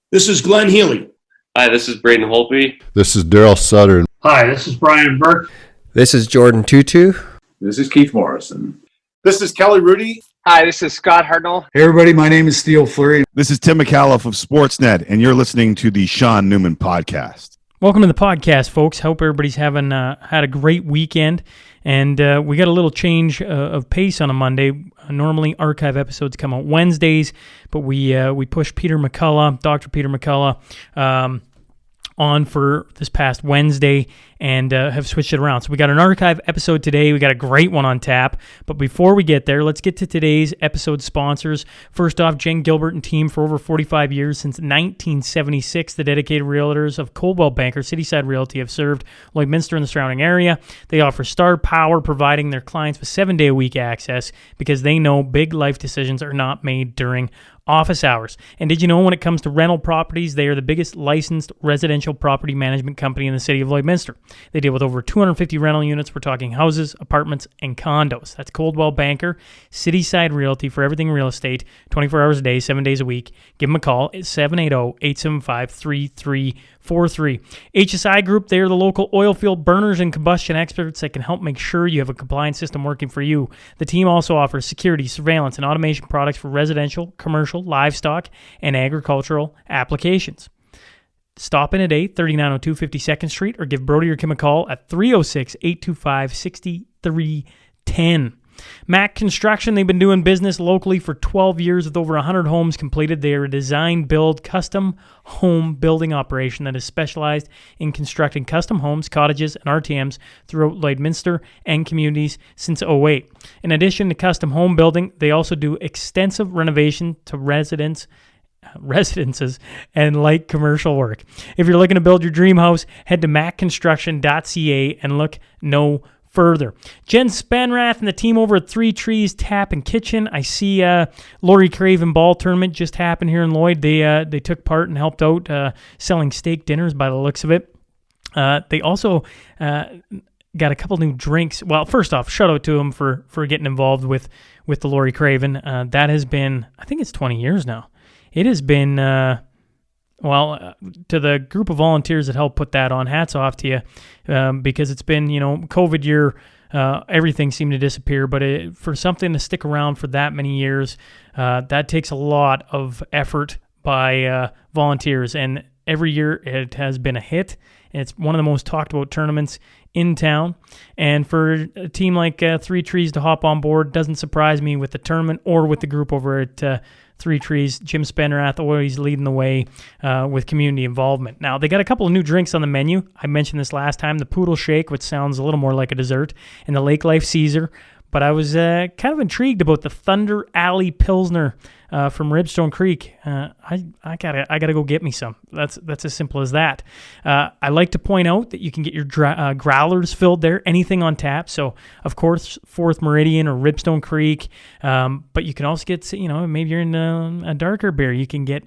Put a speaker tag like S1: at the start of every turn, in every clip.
S1: This is Glenn Healy.
S2: Hi, this is Braden Holtby.
S3: This is Daryl Sutter.
S4: Hi, this is Brian Burke.
S5: This is Jordan Tutu.
S6: This is Keith Morrison.
S7: This is Kelly Rudy.
S8: Hi, this is Scott Hartnell.
S9: Hey everybody, my name is Theo Fleury.
S10: This is Tim McCauliffe of Sportsnet, and you're listening to the Sean Newman Podcast.
S11: Welcome to the podcast, folks. Hope everybody's having had a great weekend. And we got a little change of pace on a Monday. Normally, archive episodes come out Wednesdays, but we pushed Peter McCullough, Dr. Peter McCullough, on for this past Wednesday and have switched it around. So we got an archive episode today. We got a great one on tap. But before we get there, let's get to today's episode sponsors. First off, Jen Gilbert and team for over 45 years. Since 1976, the dedicated realtors of Coldwell Banker Cityside Realty have served Lloydminster and the surrounding area. They offer star power, providing their clients with 7-day-a-week access because they know big life decisions are not made during office hours. And did you know when it comes to rental properties, they are the biggest licensed residential property management company in the city of Lloydminster. They deal with over 250 rental units. We're talking houses, apartments, and condos. That's Coldwell Banker, Cityside Realty for everything real estate, 24 hours a day, 7 days a week. Give them a call at 780-875-3343. HSI Group, they are the local oil field burners and combustion experts that can help make sure you have a compliance system working for you. The team also offers security, surveillance, and automation products for residential, commercial, livestock, and agricultural applications. Stop in today, 3902 52nd Street, or give Brody or Kim a call at 306-825-6310. Mac Construction, they've been doing business locally for 12 years with over 100 homes completed. They are a design, build, custom home building operation that is specialized in constructing custom homes, cottages, and RTMs throughout Lloydminster and communities since 2008. In addition to custom home building, they also do extensive renovation to residences and light commercial work. If you're looking to build your dream house, head to macconstruction.ca and look no further. Jen Spenrath and the team over at Three Trees Tap and Kitchen. I see Laurie Craven Ball Tournament just happened here in Lloyd. They took part and helped out selling steak dinners by the looks of it. They also got a couple new drinks. Well, first off, shout out to them for getting involved with the Laurie Craven. That has been, I think it's 20 years now. It has been, to the group of volunteers that helped put that on, hats off to you, because it's been, COVID year, everything seemed to disappear, but for something to stick around for that many years, that takes a lot of effort by volunteers, and every year it has been a hit. It's one of the most talked about tournaments in town, and for a team like Three Trees to hop on board doesn't surprise me with the tournament or with the group over at Three Trees. Jim Spenrath always leading the way with community involvement. Now, they got a couple of new drinks on the menu. I mentioned this last time, the Poodle Shake, which sounds a little more like a dessert, and the Lake Life Caesar. But I was kind of intrigued about the Thunder Alley Pilsner from Ribstone Creek. I gotta go get me some. That's as simple as that. I like to point out that you can get your growlers filled there, anything on tap. So of course, Fourth Meridian or Ribstone Creek. But you can also get, maybe you're in a darker beer. You can get,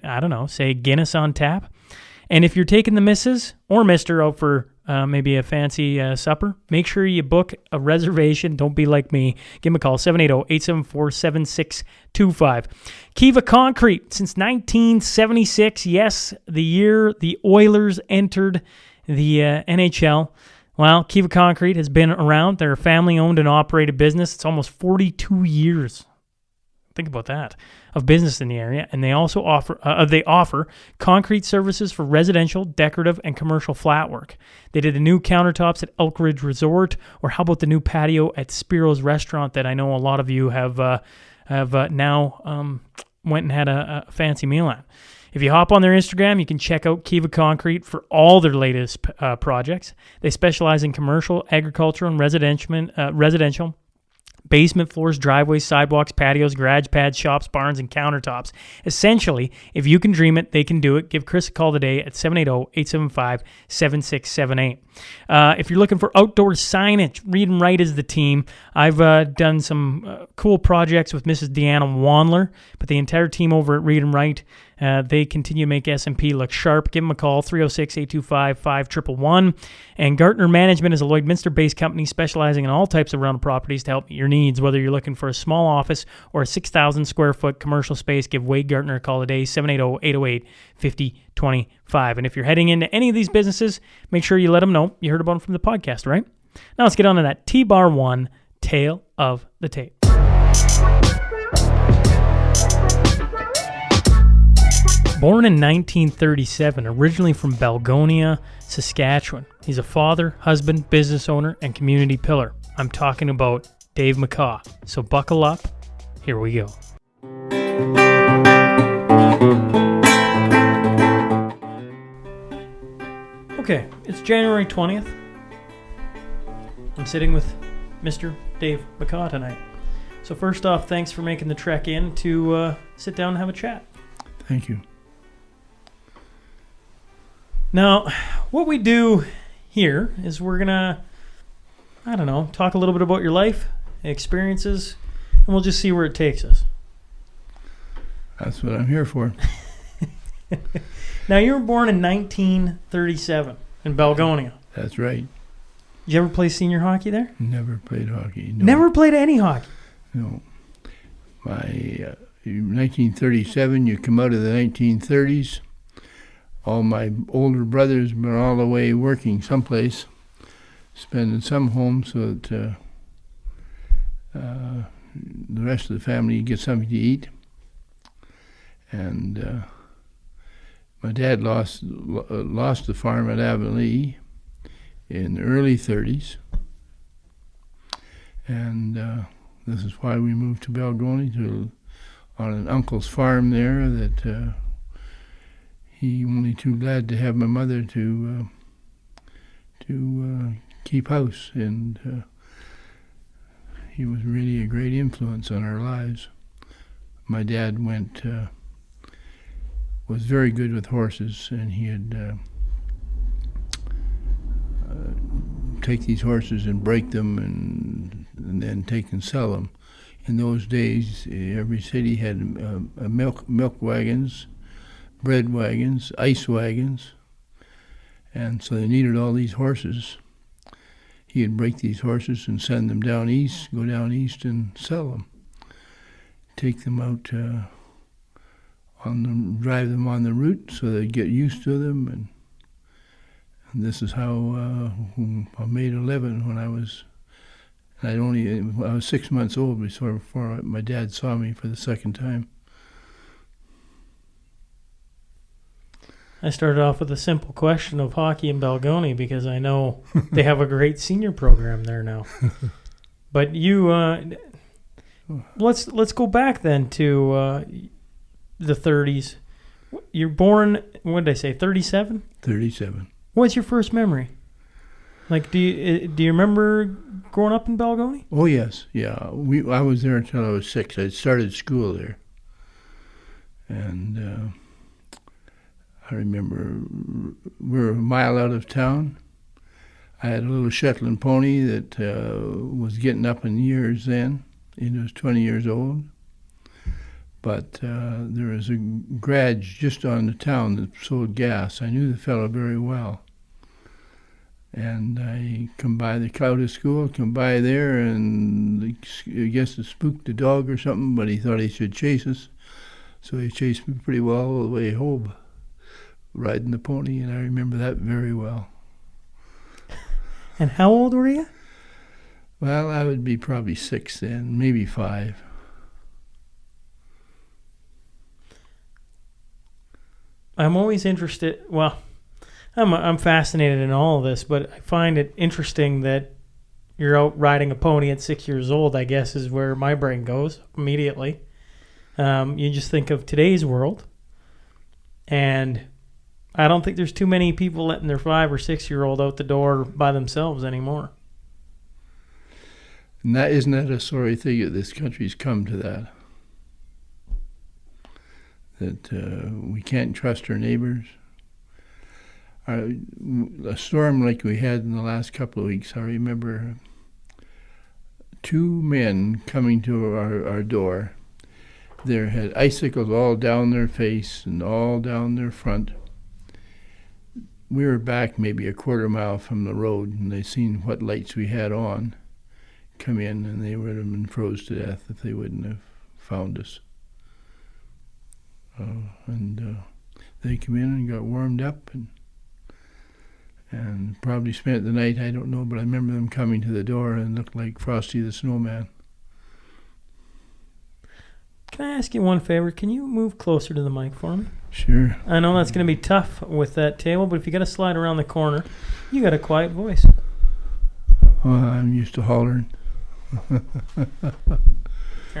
S11: say Guinness on tap. And if you're taking the missus or mister out for maybe a fancy supper, make sure you book a reservation. Don't be like me. Give them a call, 780-874-7625. Kiva Concrete, since 1976, yes, the year the Oilers entered the NHL. Well, Kiva Concrete has been around. They're a family-owned and operated business. It's almost 42 years. Think about that, of business in the area, and they also offer concrete services for residential, decorative, and commercial flat work. They did the new countertops at Elk Ridge Resort, or how about the new patio at Spiro's Restaurant that I know a lot of you have now went and had a fancy meal at. If you hop on their Instagram, you can check out Kiva Concrete for all their latest projects. They specialize in commercial, agricultural, and residential. Basement floors, driveways, sidewalks, patios, garage pads, shops, barns, and countertops. Essentially, if you can dream it, they can do it. Give Chris a call today at 780-875-7678. If you're looking for outdoor signage, Read and Write is the team. I've done some cool projects with Mrs. Deanna Wanler, but the entire team over at Read and Write They continue to make SNP look sharp. Give them a call, 306-825-5111. And Gartner Management is a Lloydminster-based company specializing in all types of rental properties to help meet your needs. Whether you're looking for a small office or a 6,000 square foot commercial space, give Wade Gartner a call today, 780-808-5025. And if you're heading into any of these businesses, make sure you let them know you heard about them from the podcast, right? Now let's get on to that T-Bar 1 Tale of the Tape. Born in 1937, originally from Balgonie, Saskatchewan, he's a father, husband, business owner, and community pillar. I'm talking about Dave McCaw. So buckle up. Here we go. Okay, it's January 20th. I'm sitting with Mr. Dave McCaw tonight. So first off, thanks for making the trek in to sit down and have a chat.
S9: Thank you.
S11: Now, what we do here is we're going to, talk a little bit about your life, experiences, and we'll just see where it takes us.
S9: That's what I'm here for.
S11: Now, you were born in 1937 in Balgonie.
S9: That's right.
S11: Did you ever play senior hockey there?
S9: Never played hockey. No.
S11: Never played any hockey?
S9: No. In 1937, you come out of the 1930s. All my older brothers were all away working someplace, spending some home so that the rest of the family get something to eat. And my dad lost the farm at Avonlea in the early 30s. And this is why we moved to Balgonie, on an uncle's farm there that he only too glad to have my mother to keep house, and he was really a great influence on our lives. My dad was very good with horses, and he'd take these horses and break them and then take and sell them. In those days, every city had milk wagons, bread wagons, ice wagons, and so they needed all these horses. He'd break these horses and send them down east, go down east and sell them. Take them out drive them on the route so they'd get used to them, and this is how I made a living when I was 6 months old before my dad saw me for the second time.
S11: I started off with a simple question of hockey in Balgonie because I know they have a great senior program there now. But you, let's go back then to the 30s. You're born, what did I say, 37?
S9: 37.
S11: What's your first memory? Like, do you remember growing up in Balgonie?
S9: Oh yes, yeah. I was there until I was 6. I started school there, and I remember we were a mile out of town. I had a little Shetland pony that was getting up in years then. It was 20 years old. But there was a garage just on the town that sold gas. I knew the fellow very well. And I come by the out of school, come by there, and I guess it spooked the dog or something, but he thought he should chase us. So he chased me pretty well all the way home, riding the pony, and I remember that very well.
S11: And how old were you?
S9: Well, I would be probably 6 then, maybe 5.
S11: I'm always interested, well, I'm fascinated in all of this, but I find it interesting that you're out riding a pony at 6 years old, I guess, is where my brain goes immediately. You just think of today's world, and I don't think there's too many people letting their 5 or 6 year old out the door by themselves anymore.
S9: And isn't that a sorry thing that this country's come to that? That we can't trust our neighbors. A storm like we had in the last couple of weeks, I remember 2 men coming to our door, They had icicles all down their face and all down their front. We were back maybe a quarter mile from the road, and they seen what lights we had on come in, and they would have been froze to death if they wouldn't have found us. They come in and got warmed up and probably spent the night, I don't know, but I remember them coming to the door and looked like Frosty the Snowman.
S11: Can I ask you one favor? Can you move closer to the mic for me?
S9: Sure.
S11: I know that's going to be tough with that table, but if you got to slide around the corner, you got a quiet voice.
S9: Well, I'm used to hollering.
S11: Here,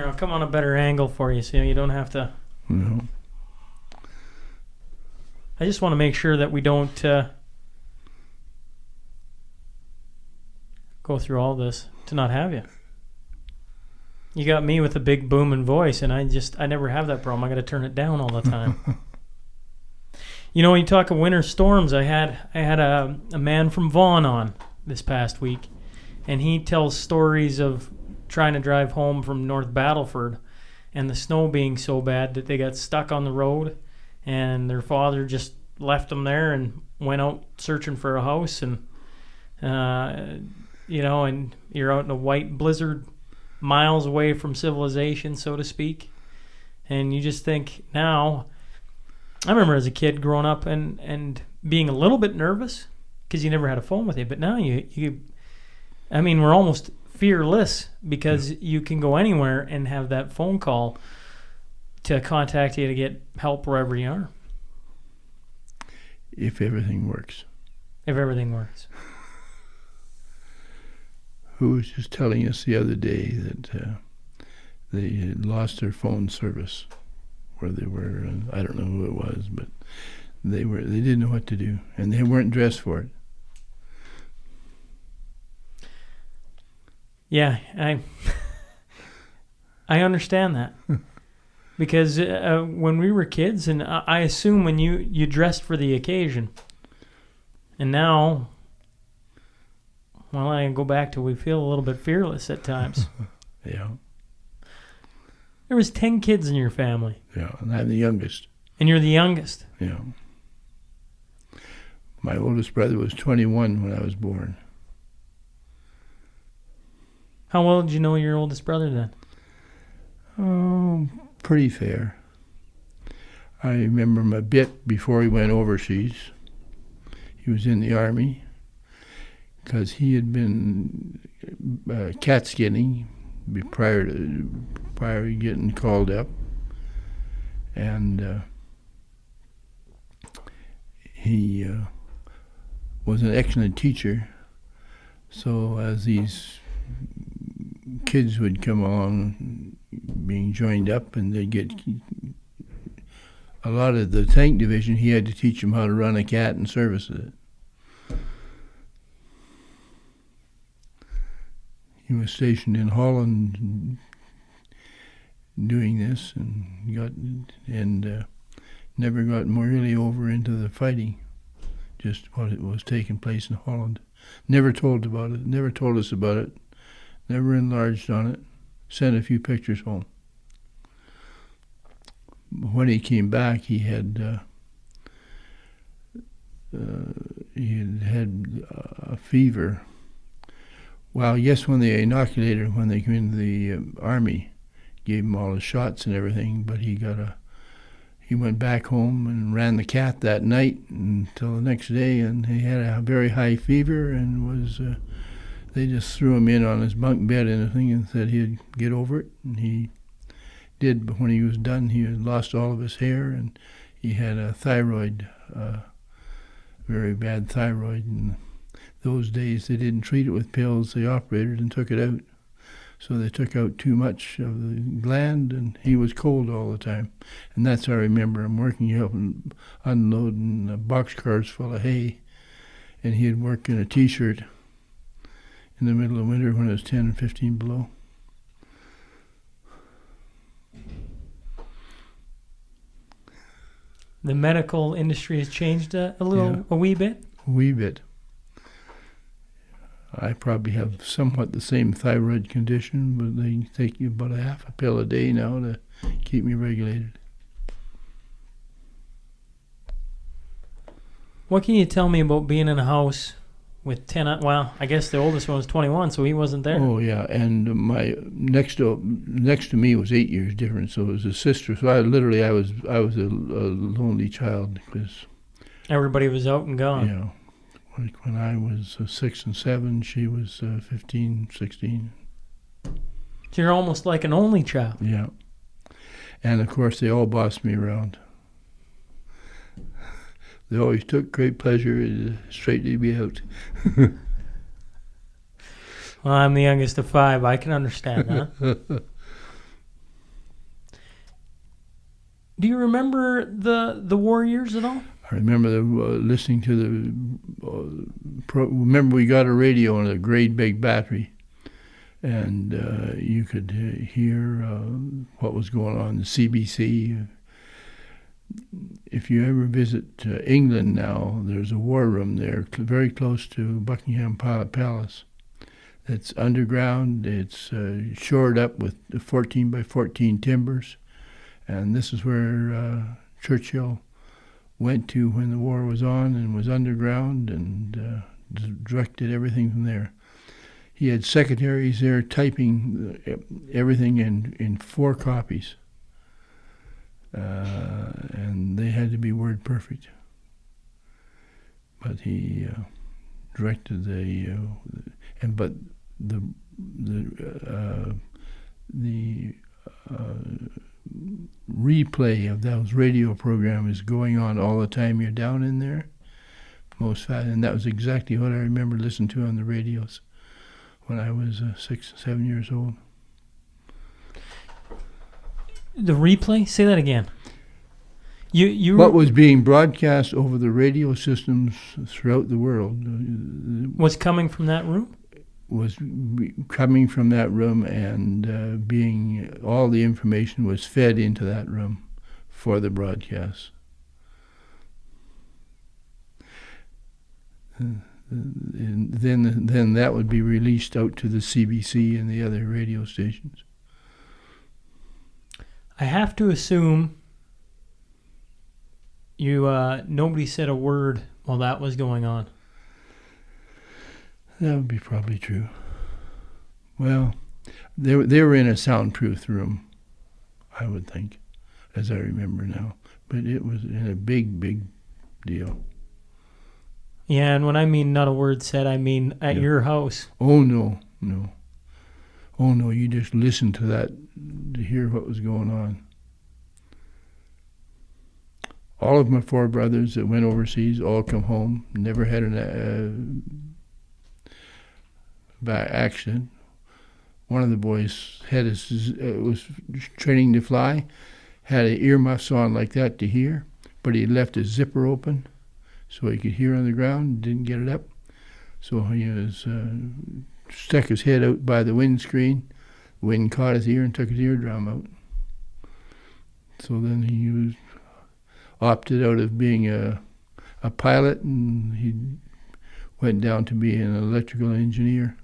S11: I'll come on a better angle for you so you don't have to.
S9: No.
S11: I just want to make sure that we don't go through all this to not have you. You got me with a big booming voice, and I never have that problem. I got to turn it down all the time. You know, when you talk of winter storms, I had a man from Vaughan on this past week, and he tells stories of trying to drive home from North Battleford and the snow being so bad that they got stuck on the road, and their father just left them there and went out searching for a house, and you know, and you're out in a white blizzard miles away from civilization, so to speak. And you just think now, I remember as a kid growing up and being a little bit nervous because you never had a phone with you, but now I mean, we're almost fearless because you can go anywhere and have that phone call to contact you to get help wherever you are.
S9: If everything works.
S11: If everything works.
S9: Who was just telling us the other day that they had lost their phone service where they were, I don't know who it was, but they didn't know what to do, and they weren't dressed for it.
S11: Yeah, I understand that. Because when we were kids, and I assume when you dressed for the occasion, and now, well, I go back to we feel a little bit fearless at times.
S9: Yeah.
S11: There was 10 kids in your family.
S9: Yeah, and I'm the youngest.
S11: And you're the youngest.
S9: Yeah. My oldest brother was 21 when I was born.
S11: How well did you know your oldest brother then?
S9: Oh, pretty fair. I remember him a bit before he went overseas. He was in the Army because he had been cat skinning prior to getting called up. And he was an excellent teacher. So as these kids would come along being joined up, and they'd get a lot of the tank division, he had to teach them how to run a cat and service it. He was stationed in Holland doing this, and never got more really over into the fighting, just what it was taking place in Holland. Never told about it, never told us about it, never enlarged on it, sent a few pictures home. When he came back, he had a fever. Well, yes, when they inoculated him, when they came into the Army, gave him all his shots and everything, but he went back home and ran the cat that night until the next day, and he had a very high fever and they just threw him in on his bunk bed and everything and said he'd get over it, and he did. But when he was done, he had lost all of his hair, and he had a thyroid, very bad thyroid. And those days they didn't treat it with pills, they operated and took it out. So they took out too much of the gland, and he was cold all the time. And that's how I remember him working up and unloading boxcars full of hay, and he'd work in a T-shirt in the middle of winter when it was 10 and 15 below.
S11: The medical industry has changed a wee bit?
S9: A wee bit. I probably have somewhat the same thyroid condition, but they take you about a half a pill a day now to keep me regulated.
S11: What can you tell me about being in a house with 10? Well, I guess the oldest one was 21, so he wasn't there.
S9: Oh yeah, and my next to me was 8 years different, so it was a sister. So I was a lonely child because
S11: Everybody was out and gone.
S9: you know, like when I was 6 and 7, she was 15, 16.
S11: So you're almost like an only child.
S9: Yeah, and of course they all bossed me around. They always took great pleasure in straightening me out.
S11: Well, I'm the youngest of 5. I can understand that. Do you remember the war years at all?
S9: I remember listening to remember we got a radio on a great big battery, and you could hear what was going on in the CBC. If you ever visit England now, there's a war room there very close to Buckingham Palace. It's underground. It's shored up with 14 by 14 timbers, and this is where Churchill went to when the war was on and was underground and directed everything from there. He had secretaries there typing everything in 4 copies. And they had to be word perfect. But he directed but the replay of those radio programs is going on all the time you're down in there. And that was exactly what I remember listening to on the radios when I was 6, 7 years old.
S11: The replay? Say that again. You
S9: What was being broadcast over the radio systems throughout the world
S11: was coming from that room?
S9: Was coming from that room, and all the information was fed into that room for the broadcast. And then that would be released out to the CBC and the other radio stations.
S11: I have to assume nobody said a word while that was going on.
S9: That would be probably true. Well, they were in a soundproof room, I would think, as I remember now. But it was in a big, big deal.
S11: Yeah, and when I mean not a word said, I mean at your house.
S9: Oh, no. Oh, no, you just listened to that to hear what was going on. All of my 4 brothers that went overseas all come home, never had by accident. One of the boys was training to fly, had an earmuffs on like that to hear, but he left his zipper open so he could hear on the ground, didn't get it up. So he was stuck his head out by the windscreen. The wind caught his ear and took his eardrum out. So then he opted out of being a pilot, and he went down to be an electrical engineer.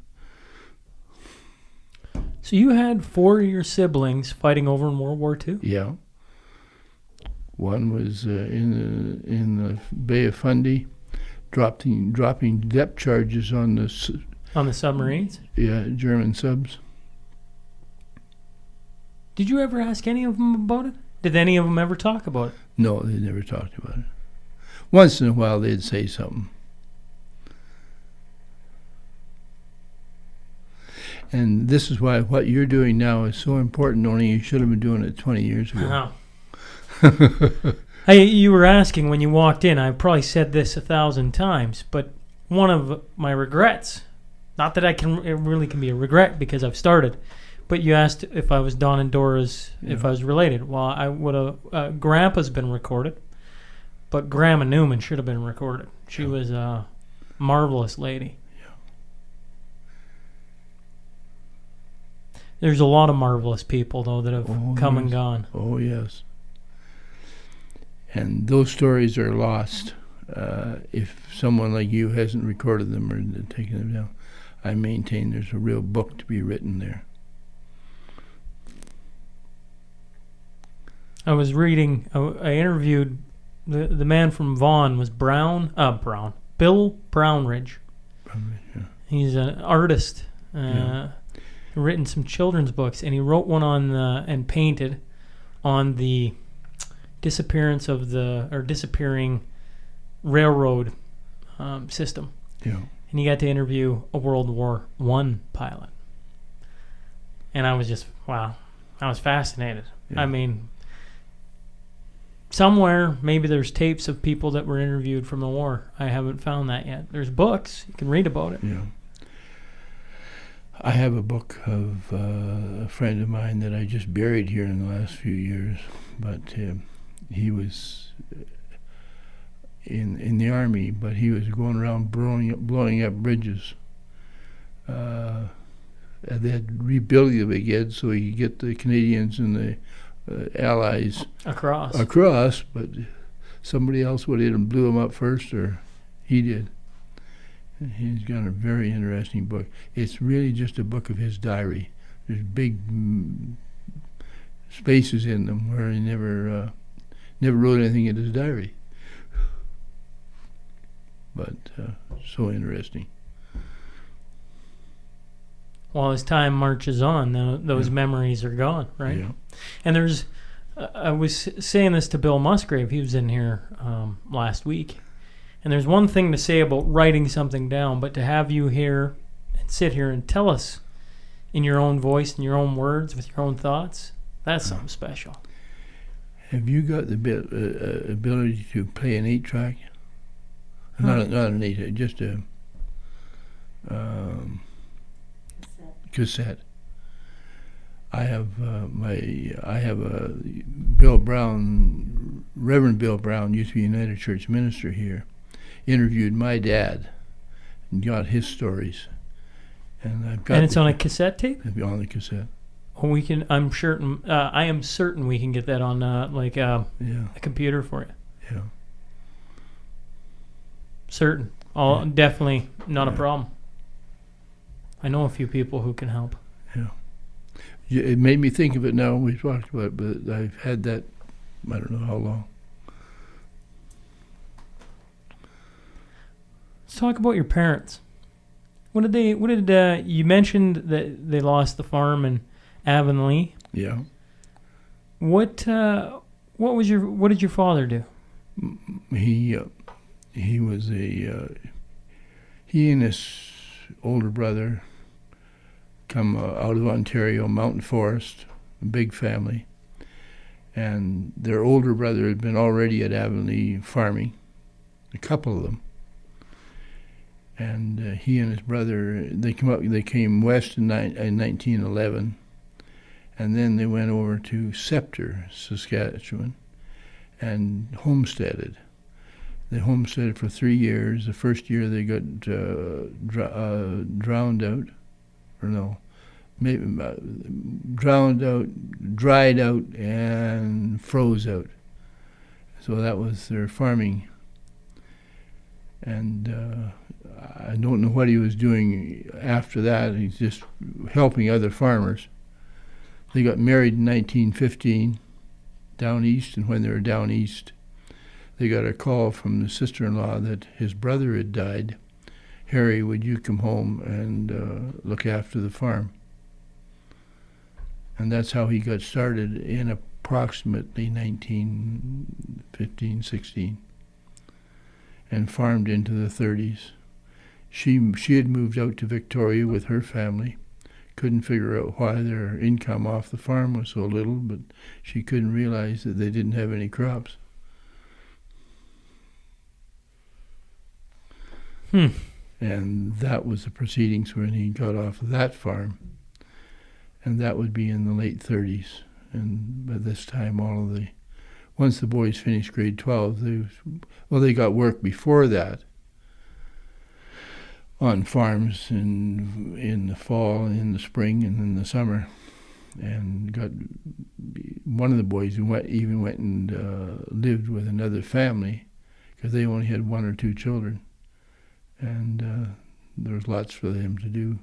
S11: So you had 4 of your siblings fighting over in World War II?
S9: Yeah. One was in the Bay of Fundy, dropping depth charges on the
S11: submarines?
S9: Yeah, German subs.
S11: Did you ever ask any of them about it? Did any of them ever talk about it?
S9: No, they never talked about it. Once in a while, they'd say something. And this is why what you're doing now is so important, only you should have been doing it 20 years ago.
S11: Hey, you were asking when you walked in, I probably said this 1,000 times, but one of my regrets, not that it really can be a regret because I've started, but you asked if I was Don and Dora's, if I was related. Well, I would have, Grandpa's been recorded, but Grandma Newman should have been recorded. She was a marvelous lady. There's a lot of marvelous people, though, that have come and gone.
S9: Oh, yes. And those stories are lost if someone like you hasn't recorded them or taken them down. I maintain there's a real book to be written there.
S11: I was reading. I interviewed the man from Vaughan was Bill Brownridge.
S9: Yeah.
S11: He's an artist.
S9: Yeah.
S11: Written some children's books, and he wrote one on and painted on the disappearing railroad system.
S9: Yeah.
S11: And he got to interview a World War I pilot. And I was just, wow, I was fascinated.
S9: Yeah.
S11: I mean, somewhere, maybe there's tapes of people that were interviewed from the war. I haven't found that yet. There's books. You can read about it.
S9: Yeah. I have a book of a friend of mine that I just buried here in the last few years, but he was in the Army, but he was going around blowing up bridges. They had rebuilding them again so he could get the Canadians and the Allies across, but somebody else went in and blew them up first, or he did. He's got a very interesting book. It's really just a book of his diary. There's big spaces in them where he never wrote anything in his diary. But so interesting.
S11: Well, as time marches on, those memories are gone, right?
S9: Yeah.
S11: And there's, I was saying this to Bill Musgrave. He was in here last week. And there's one thing to say about writing something down, but to have you here and sit here and tell us in your own voice, in your own words, with your own thoughts, that's something special.
S9: Have you got the ability to play an 8-track? Not an 8, just a cassette. I have a Bill Brown, Reverend Bill Brown, used to be a United Church minister here, interviewed my dad and got his stories, and I've got.
S11: And it's on a cassette tape.
S9: It'll be on the cassette.
S11: Well, we can. I am certain we can get that on a computer for you.
S9: Yeah.
S11: Certain. Definitely not a problem. I know a few people who can help.
S9: Yeah. It made me think of it now. We talked about it, but I've had that. I don't know how long.
S11: Let's talk about your parents. What did you mentioned that they lost the farm in Avonlea?
S9: Yeah.
S11: What did your father do?
S9: He was he and his older brother come out of Ontario, mountain forest, a big family, and their older brother had been already at Avonlea farming, a couple of them. And he and his brother, they came west in 1911, and then they went over to Sceptre, Saskatchewan, and homesteaded. They homesteaded for 3 years. The first year they got drowned out, or no, maybe drowned out, dried out, and froze out. So that was their farming. And I don't know what he was doing after that. He's just helping other farmers. They got married in 1915 down east, and when they were down east, they got a call from the sister-in-law that his brother had died. Harry, would you come home and look after the farm? And that's how he got started in approximately 1915, 16, and farmed into the 30s. She had moved out to Victoria with her family. Couldn't figure out why their income off the farm was so little, but she couldn't realize that they didn't have any crops. And that was the proceedings when he got off of that farm. And that would be in the late 30s. And by this time, once the boys finished grade 12, they got work before that on farms in the fall, in the spring, and in the summer. And got one of the boys who went and lived with another family, because they only had 1 or 2 children. And there was lots for him to do.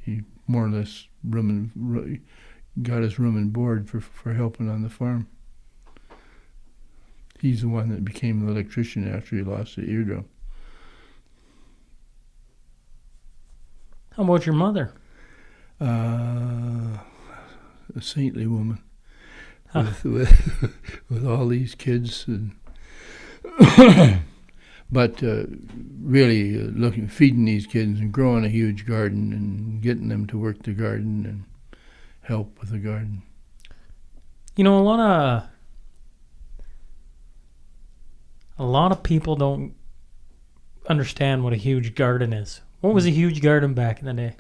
S9: He more or less got his room and board for helping on the farm. He's the one that became an electrician after he lost the eardrum.
S11: How about your mother?
S9: A saintly woman with all these kids, but really feeding these kids and growing a huge garden and getting them to work the garden and help with the garden.
S11: You know, a lot of people don't understand what a huge garden is. What was a huge garden back in the day?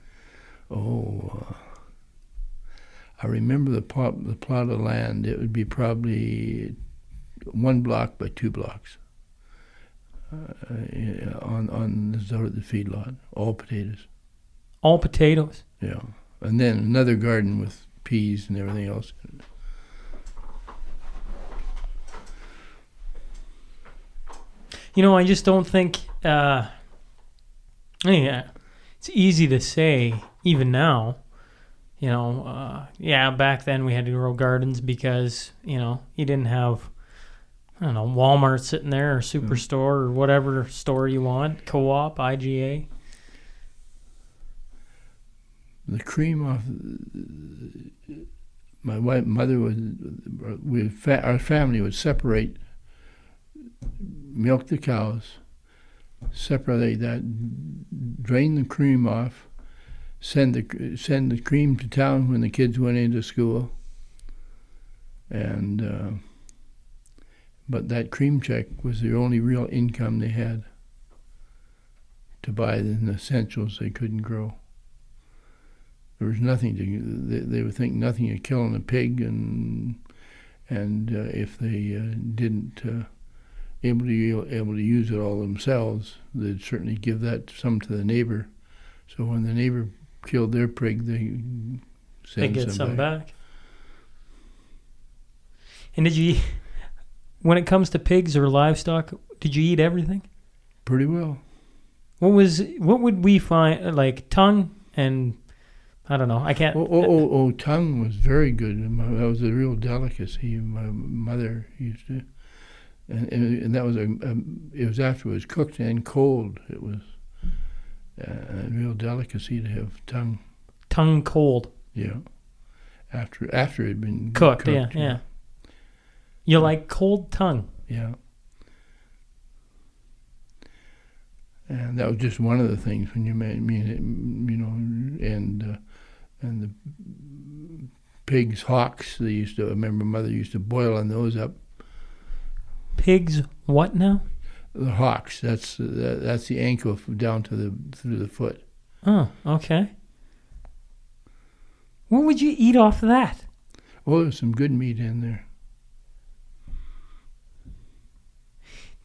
S9: I remember the plot of land. It would be probably 1 block by 2 blocks on the feedlot. All potatoes.
S11: All potatoes?
S9: Yeah. And then another garden with peas and everything else.
S11: You know, I just don't think... it's easy to say, even now. You know, back then we had to grow gardens because, you didn't have, Walmart sitting there or Superstore or whatever store you want, Co-op, IGA.
S9: The cream off my mother our family would separate, milk the cows, separate that, drain the cream off, send the cream to town when the kids went into school, and but that cream check was the only real income they had to buy the essentials they couldn't grow. There was nothing they would think nothing of killing a pig, and if they didn't able to use it all themselves, they'd certainly give that some to the neighbor. So when the neighbor killed their pig, they
S11: get some back. And when it comes to pigs or livestock, did you eat everything?
S9: Pretty well.
S11: What would we find, like tongue and, I don't know, I can't...
S9: Tongue was very good. That was a real delicacy. My mother used to... And that was it was after it was cooked and cold. It was a real delicacy to have tongue.
S11: Tongue cold.
S9: Yeah. After it had been
S11: cooked. Yeah. You like cold tongue.
S9: Yeah. And that was just one of the things when you made and the pigs' hocks. I remember Mother used to boiling those up.
S11: Pigs, what now?
S9: The hocks. That's the ankle down through the foot.
S11: Oh, okay. What would you eat off of that?
S9: Oh, there's some good meat in there.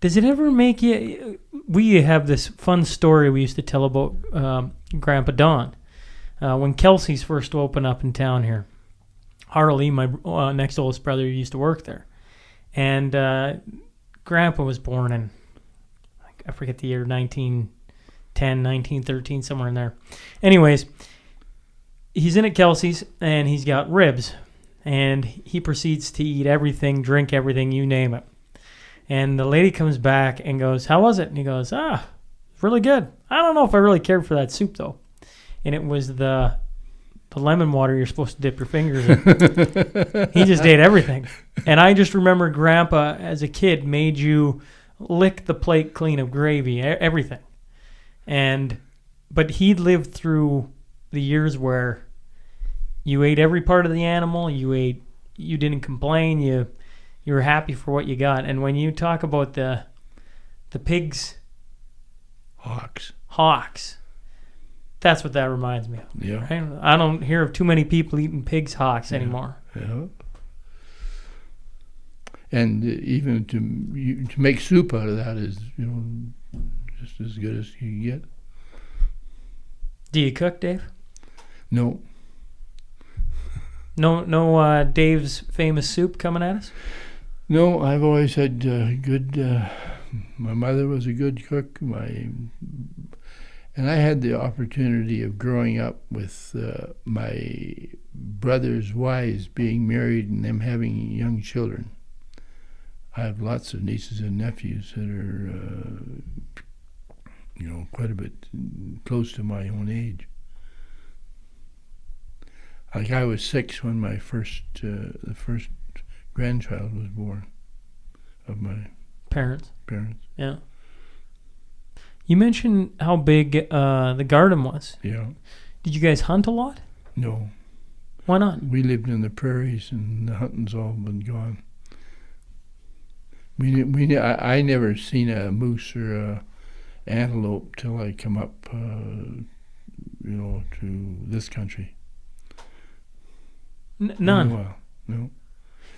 S11: Does it ever make you... We have this fun story we used to tell about Grandpa Don. When Kelsey's first opened up in town here, Harley, my next oldest brother, used to work there. And Grandpa was born in, I forget the year, 1910, 1913, somewhere in there. Anyways, he's in at Kelsey's, and he's got ribs. And he proceeds to eat everything, drink everything, you name it. And the lady comes back and goes, "How was it?" And he goes, really good. I don't know if I really cared for that soup, though. And it was the lemon water you're supposed to dip your fingers in. He just ate everything. And I just remember Grandpa, as a kid, made you lick the plate clean of gravy, everything. But he lived through the years where you ate every part of the animal, you didn't complain, you were happy for what you got. And when you talk about the pigs... Hocks. That's what that reminds me of.
S9: Yeah.
S11: Right? I don't hear of too many people eating pigs' hocks anymore.
S9: Yeah. And even to make soup out of that is, just as good as you can get.
S11: Do you cook, Dave?
S9: No.
S11: No Dave's famous soup coming at us?
S9: No, I've always had good... my mother was a good cook. And I had the opportunity of growing up with my brothers' wives being married and them having young children. I have lots of nieces and nephews that are, quite a bit close to my own age. Like I was 6 when my the first grandchild was born of my
S11: Parents.
S9: Yeah.
S11: You mentioned how big the garden was.
S9: Yeah.
S11: Did you guys hunt a lot?
S9: No.
S11: Why not?
S9: We lived in the prairies, and the hunting's all been gone. I never seen a moose or a antelope till I come up, to this country.
S11: None.
S9: Well, no.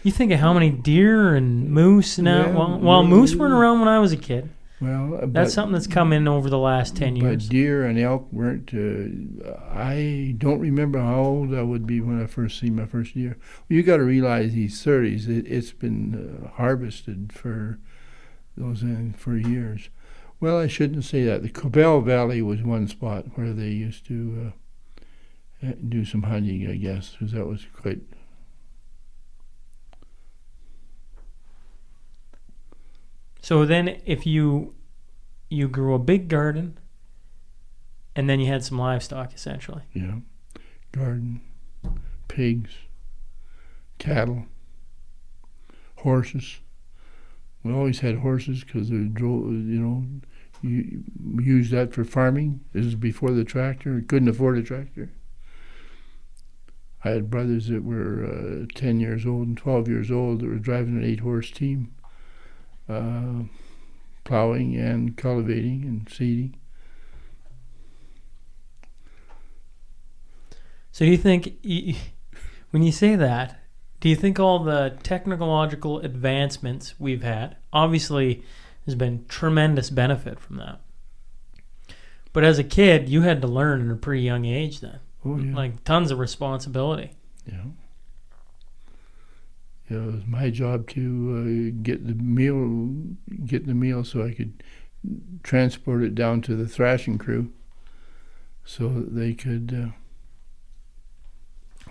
S11: You think of how many deer and moose now?
S9: Yeah,
S11: well, moose weren't around when I was a kid.
S9: Well,
S11: That's something that's come in over the last 10 years.
S9: But deer and elk weren't. I don't remember how old I would be when I first seen my first deer. Well, you got to realize these 30s. It's been harvested for for years. Well, I shouldn't say that. The Cobell Valley was one spot where they used to do some hunting, I guess, because that was quite.
S11: So then if you grew a big garden and then you had some livestock, essentially.
S9: Yeah. Garden, pigs, cattle, horses. We always had horses because you used that for farming. This is before the tractor. Couldn't afford a tractor. I had brothers that were 10 years old and 12 years old that were driving an 8-horse team. Plowing and cultivating and seeding.
S11: So do you think, when you say that, do you think all the technological advancements we've had, obviously there's been tremendous benefit from that. But as a kid, you had to learn at a pretty young age then.
S9: Oh, yeah.
S11: Like tons of responsibility.
S9: Yeah. It was my job to get the meal so I could transport it down to the thrashing crew so that they could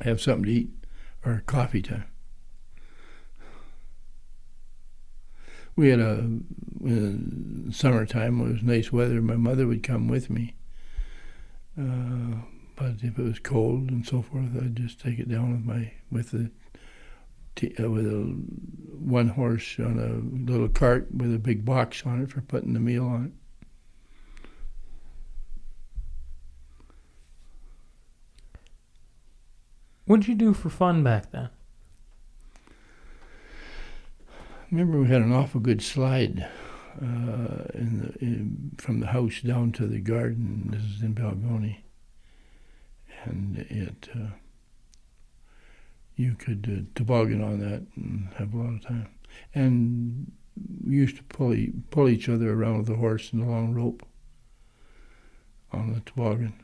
S9: have something to eat or coffee time. We had in summertime when it was nice weather, my mother would come with me. But if it was cold and so forth, I'd just take it down with one horse on a little cart with a big box on it for putting the meal on it.
S11: What did you do for fun back then?
S9: I remember we had an awful good slide from the house down to the garden. This is in Balgonie. And you could toboggan on that and have a lot of time. And we used to pull each other around with a horse and a long rope on the toboggan.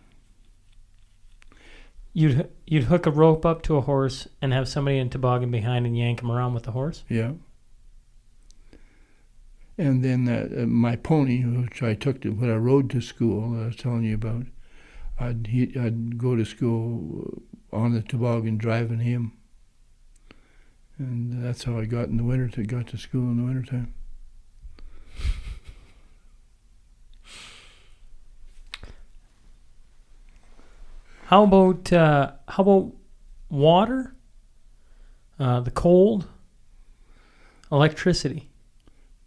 S11: You'd hook a rope up to a horse and have somebody in toboggan behind and yank him around with the horse?
S9: Yeah. And then my pony, which I took when I rode to school, I was telling you about, I'd go to school on the toboggan driving him. And that's how I got to school in the wintertime.
S11: How about water? The cold? Electricity?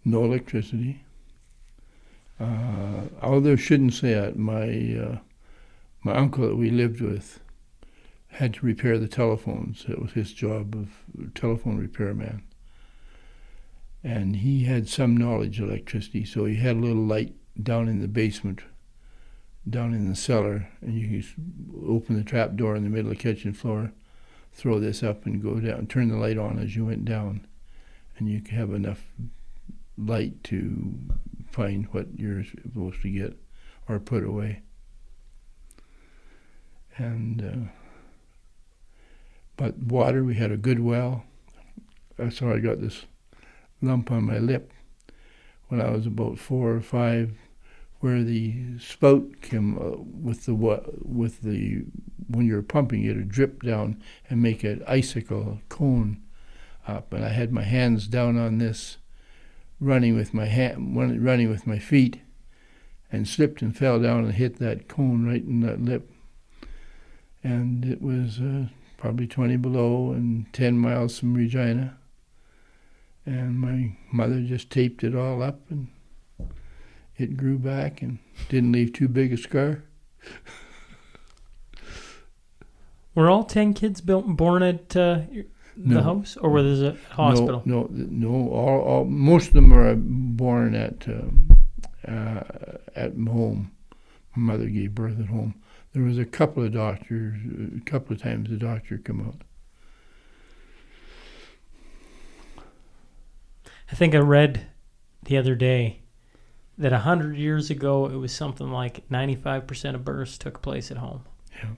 S9: No electricity. Although I shouldn't say that. My uncle that we lived with had to repair the telephones. It was his job of telephone repairman. And he had some knowledge of electricity, so he had a little light down in the basement, down in the cellar, and you could open the trap door in the middle of the kitchen floor, throw this up and go down, turn the light on as you went down, and you could have enough light to find what you're supposed to get or put away. And but water, we had a good well. That's how I got this lump on my lip when I was about 4 or 5. where the spout came with the when you're pumping it would drip down and make an icicle cone up, and I had my hands down on this, running with my feet, and slipped and fell down and hit that cone right in that lip, and it was probably 20 below and 10 miles from Regina, and my mother just taped it all up, and it grew back and didn't leave too big a scar.
S11: Were all 10 kids born at the house, or were there a hospital?
S9: No. All most of them are born at home. My mother gave birth at home. There was a couple of times the doctor come out.
S11: I think I read the other day that 100 years ago it was something like 95% of births took place at home.
S9: Yeah.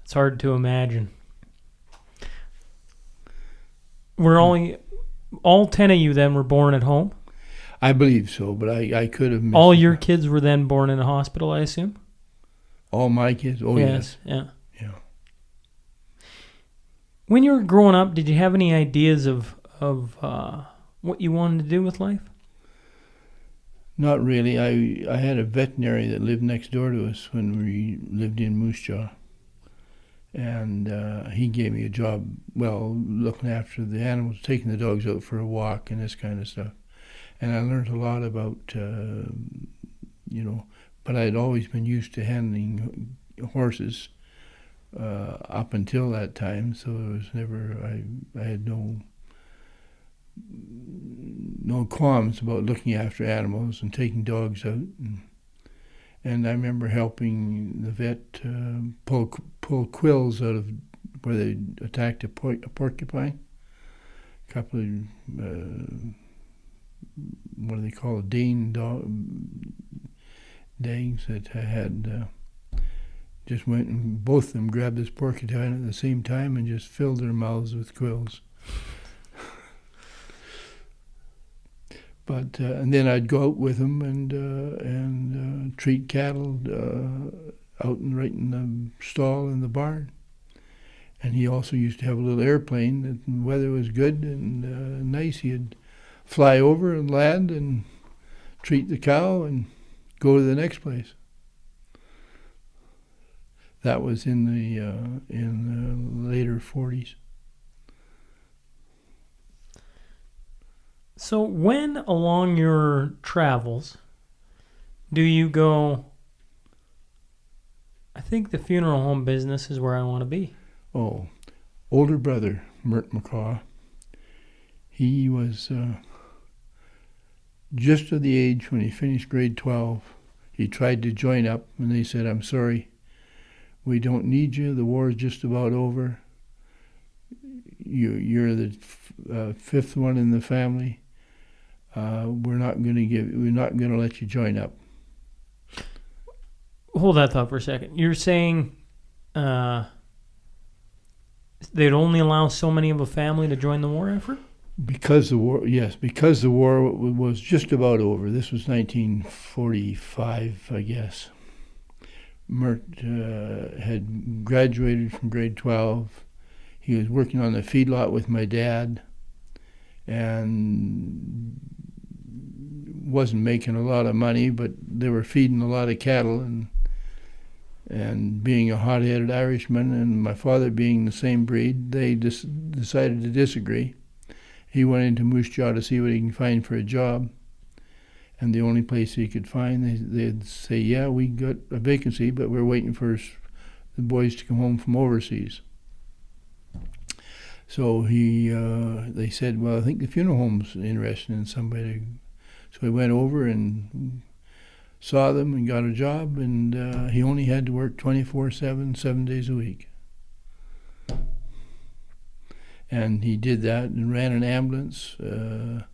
S11: It's hard to imagine. Were all 10 of you then were born at home?
S9: I believe so, but I could have missed
S11: All
S9: it.
S11: your kids were then born in a hospital, I assume?
S9: All my kids? Oh, yes.
S11: Yeah.
S9: Yeah.
S11: When you were growing up, did you have any ideas of what you wanted to do with life?
S9: Not really. I had a veterinary that lived next door to us when we lived in Moose Jaw. And he gave me a job, looking after the animals, taking the dogs out for a walk and this kind of stuff. And I learned a lot about, but I had always been used to handling horses up until that time, so it was never, I had no qualms about looking after animals and taking dogs out. And I remember helping the vet pull quills out of where they attacked a porcupine. A couple of, what do they call it, Dane dags that I had just went and both of them grabbed this porcupine at the same time and just filled their mouths with quills. But and then I'd go out with him and treat cattle right in the stall in the barn. And he also used to have a little airplane that when the weather was good and nice, he'd fly over and land and treat the cow and go to the next place. That was in the later 40s.
S11: So when along your travels do you go, I think the funeral home business is where I want to be?
S9: Oh, older brother, McCaw, he was just at the age when he finished grade 12. He tried to join up, and they said, "I'm sorry, we don't need you. The war is just about over. You're the fifth one in the family. We're not going to let you join up."
S11: Hold that thought for a second. You're saying they'd only allow so many of a family to join the war effort?
S9: Because the war was just about over. This was 1945, I guess. Mert had graduated from grade 12. He was working on the feedlot with my dad and wasn't making a lot of money, but they were feeding a lot of cattle, and being a hot-headed Irishman and my father being the same breed, they decided to disagree. He went into Moose Jaw to see what he can find for a job, and the only place he could find, they'd say, "Yeah, we got a vacancy, but we're waiting for the boys to come home from overseas." So they said, "Well, I think the funeral home's interested in somebody." So he went over and saw them and got a job, and he only had to work 24/7, 7 days a week. And he did that and ran an ambulance and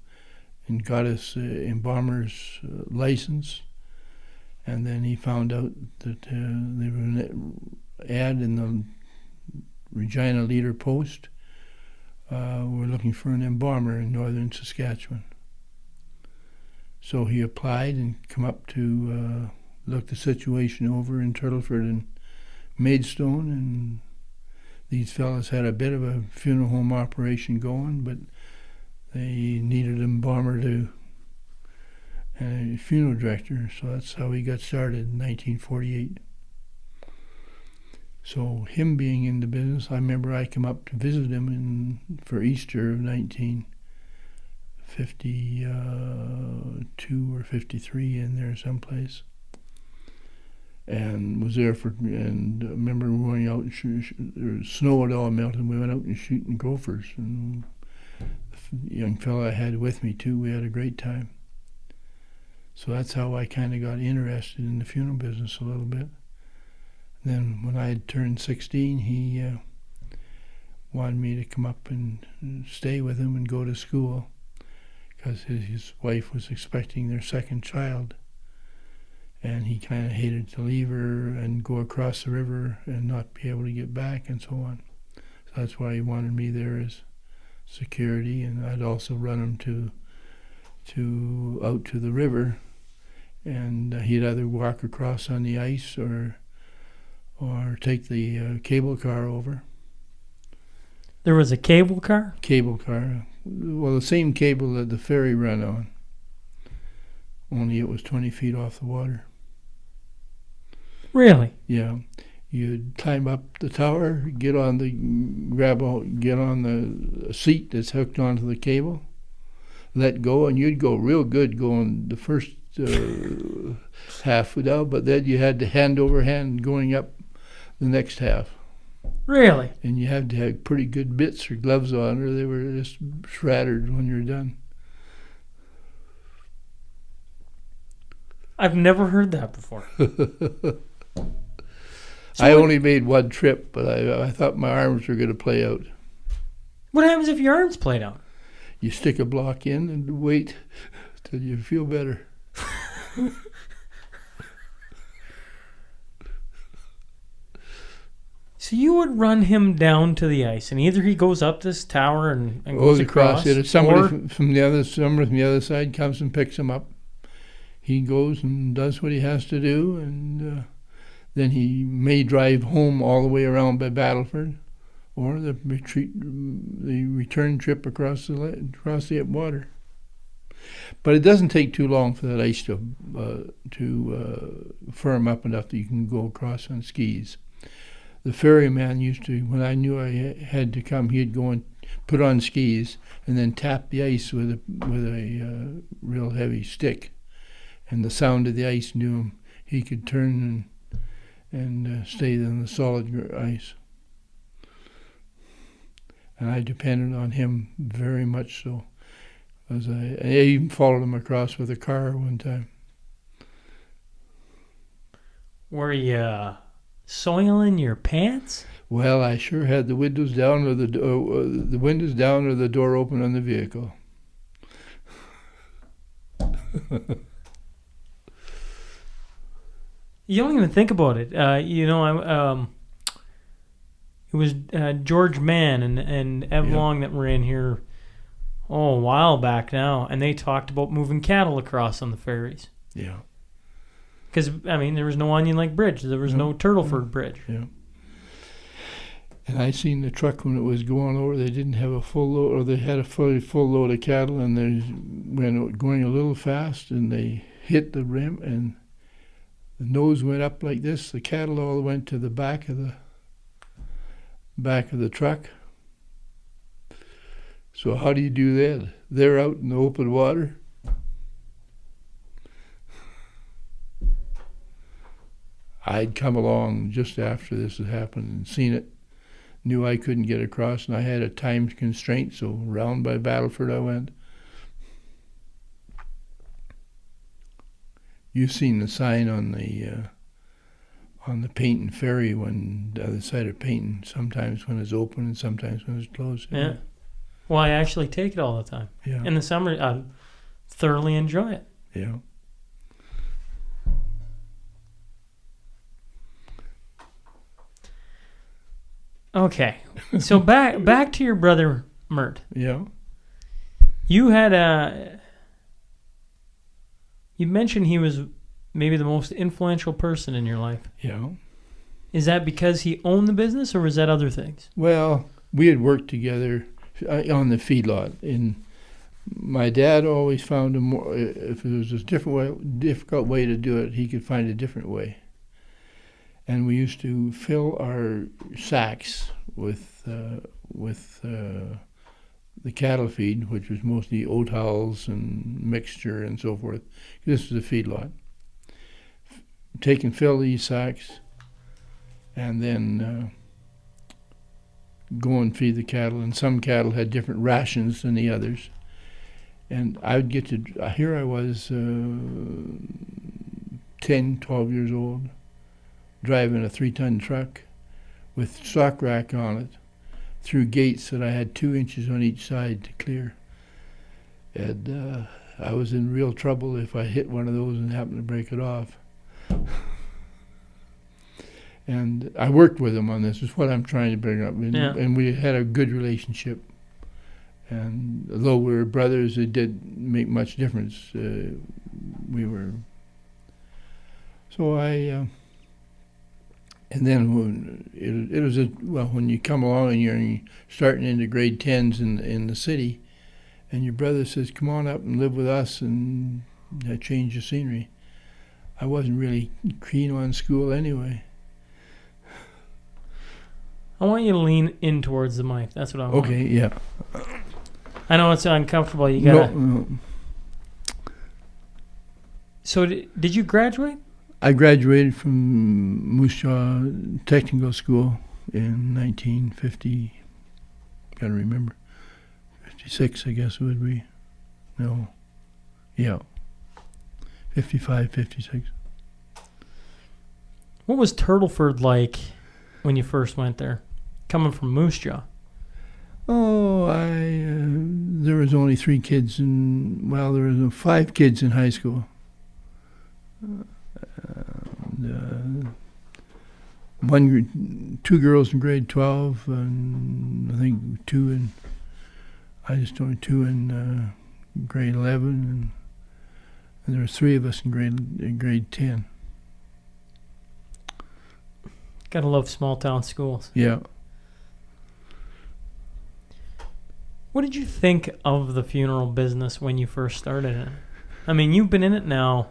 S9: got his embalmer's license. And then he found out that there was an ad in the Regina Leader Post. We're looking for an embalmer in northern Saskatchewan. So he applied and come up to look the situation over in Turtleford and Maidstone, and these fellas had a bit of a funeral home operation going, but they needed an embalmer and a funeral director, so that's how he got started in 1948. So him being in the business, I remember I came up to visit him for Easter of 1952 or 53 in there someplace. And was there and I remember going out and snow had all melted, and we went out and shooting gophers. And the young fella I had with me too, we had a great time. So that's how I kind of got interested in the funeral business a little bit. Then when I had turned 16, he wanted me to come up and stay with him and go to school, because his wife was expecting their second child. And he kind of hated to leave her and go across the river and not be able to get back and so on. So that's why he wanted me there as security, and I'd also run him out to the river, and he'd either walk across on the ice or take the cable car over.
S11: There was a cable car?
S9: Cable car. Well, the same cable that the ferry ran on, only it was 20 feet off the water.
S11: Really?
S9: Yeah. You'd climb up the tower, get on the seat that's hooked onto the cable, let go, and you'd go real good going the first half without, but then you had to hand over hand going up the next half.
S11: Really?
S9: And you had to have pretty good mitts or gloves on, or they were just shattered when you're done.
S11: I've never heard that before.
S9: I only made one trip, but I thought my arms were going to play out.
S11: What happens if your arms played out?
S9: You stick a block in and wait till you feel better.
S11: So you would run him down to the ice, and either he goes up this tower and goes across,
S9: it. Somebody from the other side comes and picks him up. He goes and does what he has to do, and then he may drive home all the way around by Battleford, or the return trip across the water. But it doesn't take too long for that ice to firm up enough that you can go across on skis. The ferryman used to, when I knew I had to come, he'd go and put on skis and then tap the ice with a real heavy stick. And the sound of the ice knew him. He could turn and stay on the solid ice. And I depended on him very much so. I even followed him across with a car one time.
S11: Were you soiling your pants?
S9: Well, I sure had the windows down or the door open on the vehicle.
S11: You don't even think about it. It was George Mann and Ev Long that were in here a while back now, and they talked about moving cattle across on the ferries.
S9: Yeah.
S11: Because, there was no Onion Lake Bridge. There was no Turtleford Bridge.
S9: Yeah. And I seen the truck when it was going over. They didn't have a full load, or they had a full load of cattle, and they went going a little fast, and they hit the rim, and the nose went up like this. The cattle all went to the back of the truck. So how do you do that? They're out in the open water. I'd come along just after this had happened and seen it. Knew I couldn't get across, and I had a time constraint, so round by Battleford I went. You've seen the sign on the Payton ferry when the other side of Payton, sometimes when it's open and sometimes when it's closed.
S11: Yeah. Well, I actually take it all the time.
S9: Yeah.
S11: In the summer, I thoroughly enjoy it.
S9: Yeah.
S11: Okay. So back to your brother Mert.
S9: Yeah.
S11: You had a You mentioned he was maybe the most influential person in your life.
S9: Yeah.
S11: Is that because he owned the business, or was that other things?
S9: Well, we had worked together on the feedlot, and my dad always found if there was a difficult way to do it, he could find a different way. And we used to fill our sacks with the cattle feed, which was mostly oat hulls and mixture and so forth. This was a feedlot. Fill these sacks, and then go and feed the cattle. And some cattle had different rations than the others. And I would get to, here I was 10, 12 years old, driving a 3-ton truck with stock rack on it through gates that I had 2 inches on each side to clear. And I was in real trouble if I hit one of those and happened to break it off. And I worked with him on this, is what I'm trying to bring up. And we had a good relationship. And although we were brothers, it didn't make much difference. We were. So and then when you come along and you're starting into grade 10s in the city, and your brother says, come on up and live with us and change the scenery. I wasn't really keen on school anyway.
S11: I want you to lean in towards the mic. That's what I want.
S9: Okay, yeah.
S11: I know it's uncomfortable. You gotta.
S9: No.
S11: So did you graduate?
S9: I graduated from Moose Jaw Technical School in 1950. Gotta remember. 56, I guess it would be. No. Yeah. 55, 56.
S11: What was Turtleford like when you first went there, coming from Moose Jaw?
S9: Oh, there was only 3 kids there was 5 kids in high school. 2 girls in grade 12, and I think 2 in grade 11, and there were 3 of us in grade 10.
S11: Gotta love small town schools.
S9: Yeah.
S11: What did you think of the funeral business when you first started it? I mean, you've been in it now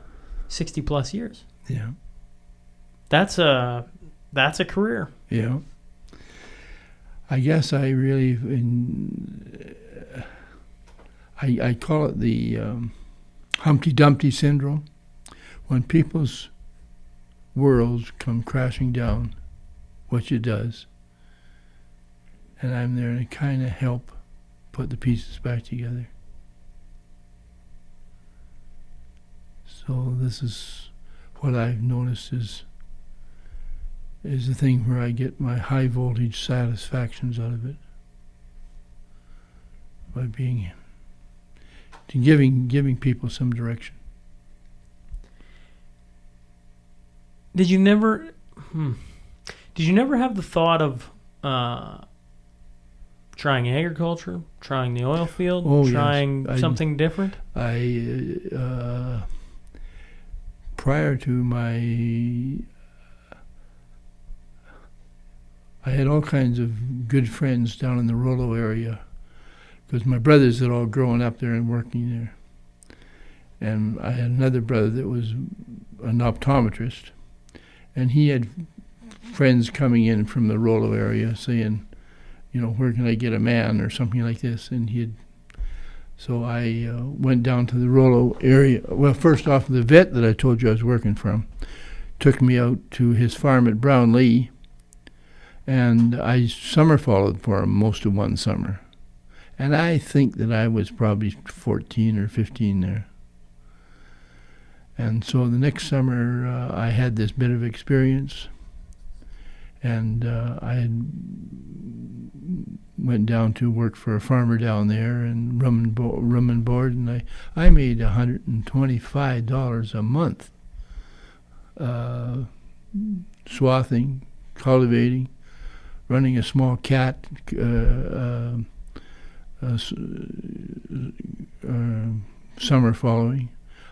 S11: 60 plus years.
S9: Yeah.
S11: That's a career.
S9: Yeah. I guess I really, I call it the Humpty Dumpty syndrome. When people's worlds come crashing down, which it does, and I'm there to kind of help put the pieces back together. So this is what I've noticed is the thing where I get my high voltage satisfactions out of it, by giving people some direction.
S11: Did you never have the thought of trying agriculture, trying the oil field, trying something different?
S9: Prior to I had all kinds of good friends down in the Rollo area, because my brothers had all grown up there and working there. And I had another brother that was an optometrist, and he had friends coming in from the Rollo area saying, where can I get a man or something like this? And so I went down to the Rollo area. Well, first off, the vet that I told you I was working from took me out to his farm at Brownlee, and I summer followed for him most of one summer. And I think that I was probably 14 or 15 there. And so the next summer I had this bit of experience, and I went down to work for a farmer down there and room and board, and I made $125 a month, swathing, cultivating, running a small cat summer following.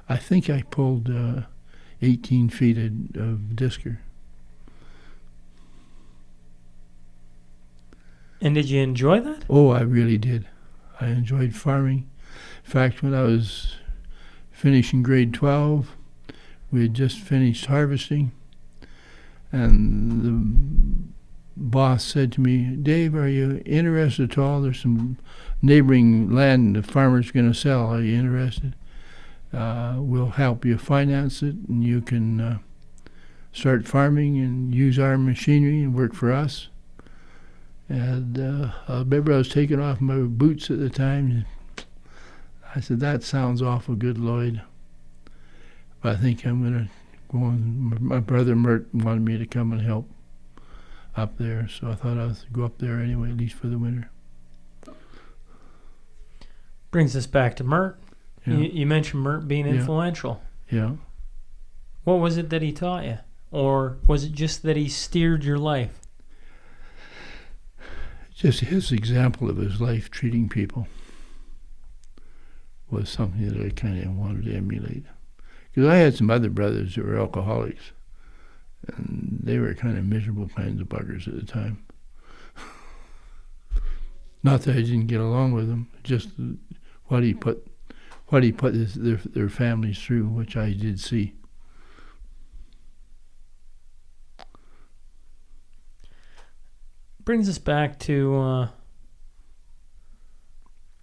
S9: I think I pulled 18 feet of disker.
S11: And did you enjoy that?
S9: Oh, I really did. I enjoyed farming. In fact, when I was finishing grade 12, we had just finished harvesting, and the boss said to me, "Dave, are you interested at all? There's some neighboring land the farmer's going to sell. Are you interested? We'll help you finance it, and you can start farming and use our machinery and work for us." And I remember I was taking off my boots at the time. I said, "That sounds awful good, Lloyd. But I think I'm going to go on." My brother Mert wanted me to come and help up there, so I thought I would go up there anyway, at least for the winter.
S11: Brings us back to Mert.
S9: Yeah.
S11: You mentioned Mert being
S9: Yeah.
S11: influential.
S9: Yeah.
S11: What was it that he taught you? Or was it just that he steered your life?
S9: Just his example of his life treating people was something that I kind of wanted to emulate. Because I had some other brothers who were alcoholics, and they were kind of miserable kinds of buggers at the time. Not that I didn't get along with them, just what he put their families through, which I did see.
S11: Brings us back to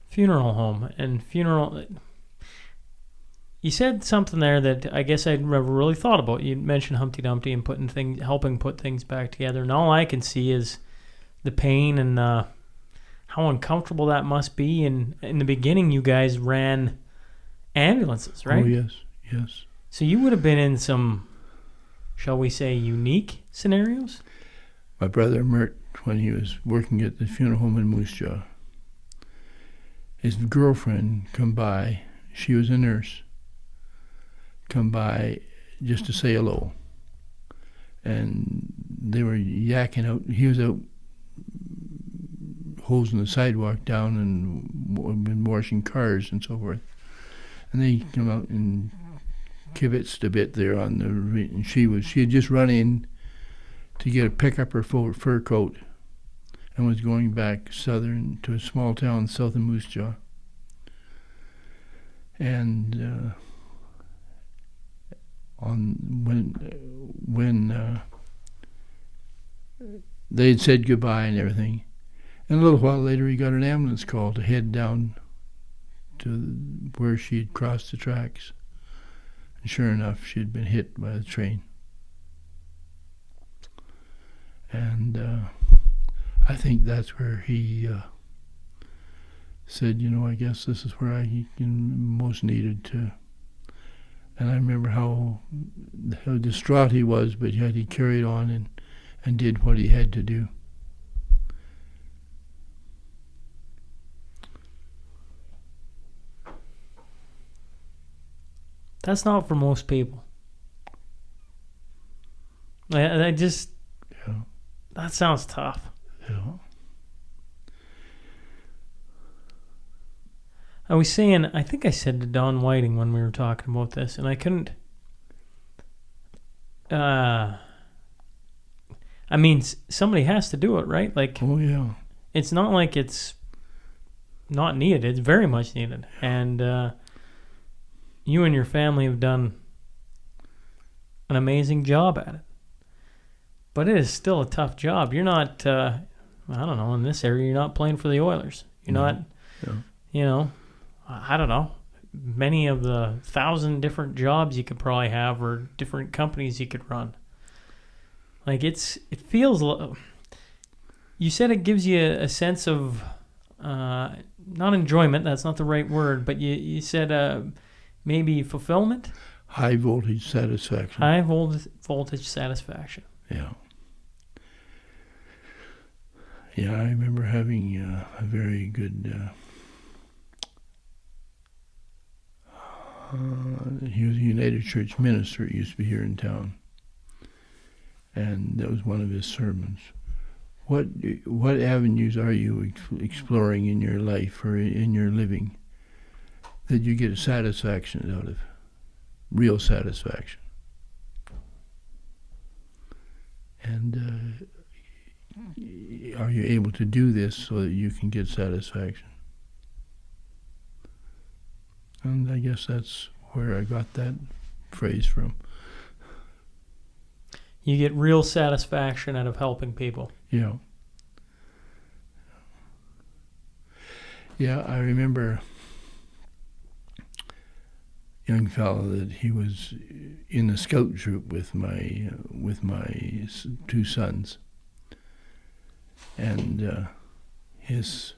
S11: funeral home and funeral. You said something there that I guess I'd never really thought about. You mentioned Humpty Dumpty and helping put things back together, and all I can see is the pain and how uncomfortable that must be. And in the beginning, you guys ran ambulances, right?
S9: Oh, yes, yes.
S11: So you would have been in some, shall we say, unique scenarios?
S9: My brother Mert, when he was working at the funeral home in Moose Jaw, his girlfriend come by. She was a nurse. Come by just to say hello. And they were yakking out. He was out hosing the sidewalk down and been washing cars and so forth. And they come out and kibitzed a bit there on the, and she had just run in to pick up her fur coat and was going back southern to a small town south of Moose Jaw. And when they had said goodbye and everything, and a little while later he got an ambulance call to head down to where she had crossed the tracks. And sure enough, she had been hit by the train. And I think that's where he said, I guess this is where I most needed to. And I remember how distraught he was, but yet he carried on and did what he had to do.
S11: That's not for most people. I just...
S9: Yeah.
S11: That sounds tough.
S9: Yeah.
S11: I was saying, I think I said to Don Whiting when we were talking about this, and I couldn't... somebody has to do it, right? Like,
S9: Oh, yeah.
S11: it's not like it's not needed. It's very much needed. And you and your family have done an amazing job at it. But it is still a tough job. You're not, I don't know, in this area, you're not playing for the Oilers. You're not, I don't know, many of the 1,000 different jobs you could probably have or different companies you could run. Like, it feels, you said it gives you a sense of, not enjoyment, that's not the right word, but you said maybe fulfillment?
S9: High voltage satisfaction.
S11: High voltage satisfaction.
S9: Yeah. Yeah, I remember having a very good... he was a United Church minister, he used to be here in town. And that was one of his sermons. What avenues are you exploring in your life or in your living that you get a satisfaction out of? real satisfaction. And are you able to do this so that you can get satisfaction? And I guess that's where I got that phrase from.
S11: You get real satisfaction out of helping people.
S9: Yeah. Yeah, I remember a young fellow that he was in the scout troop with my two sons, and his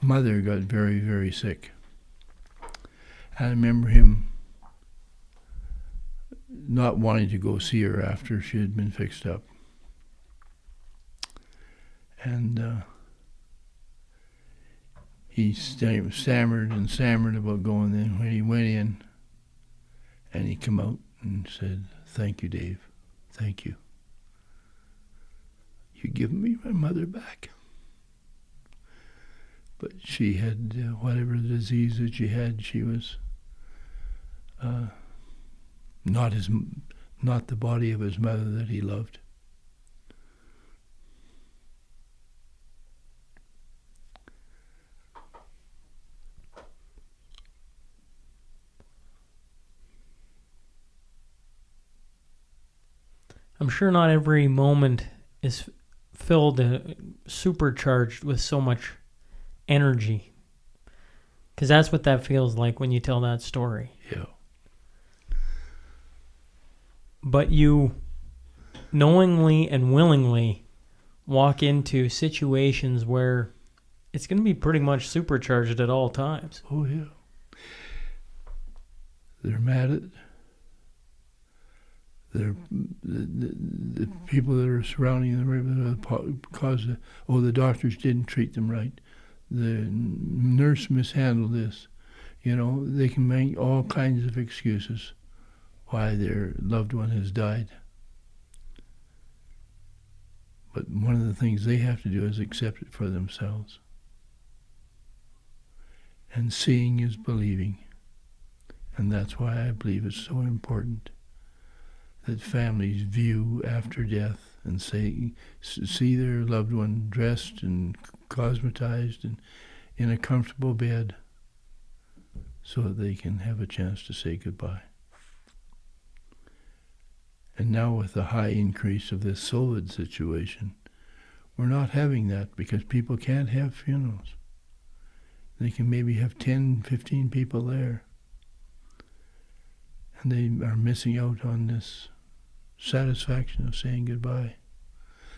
S9: mother got very, very sick. I remember him not wanting to go see her after she had been fixed up. And he stammered and stammered about going in. When he went in, and he come out and said, "Thank you, Dave. Thank you. You given me my mother back." But she had whatever disease that she had. She was not the body of his mother that he loved.
S11: I'm sure not every moment is filled, supercharged with so much energy. Because that's what that feels like when you tell that story.
S9: Yeah.
S11: But you knowingly and willingly walk into situations where it's going to be pretty much supercharged at all times.
S9: Oh, yeah. They're mad at the people that are surrounding them because the doctors didn't treat them right. The nurse mishandled this. You know, they can make all kinds of excuses why their loved one has died. But one of the things they have to do is accept it for themselves. And seeing is believing. And that's why I believe it's so important that families view after death and see their loved one dressed and cosmetized and in a comfortable bed so that they can have a chance to say goodbye. And now with the high increase of this COVID situation, we're not having that because people can't have funerals. They can maybe have 10, 15 people there. And they are missing out on this satisfaction of saying goodbye.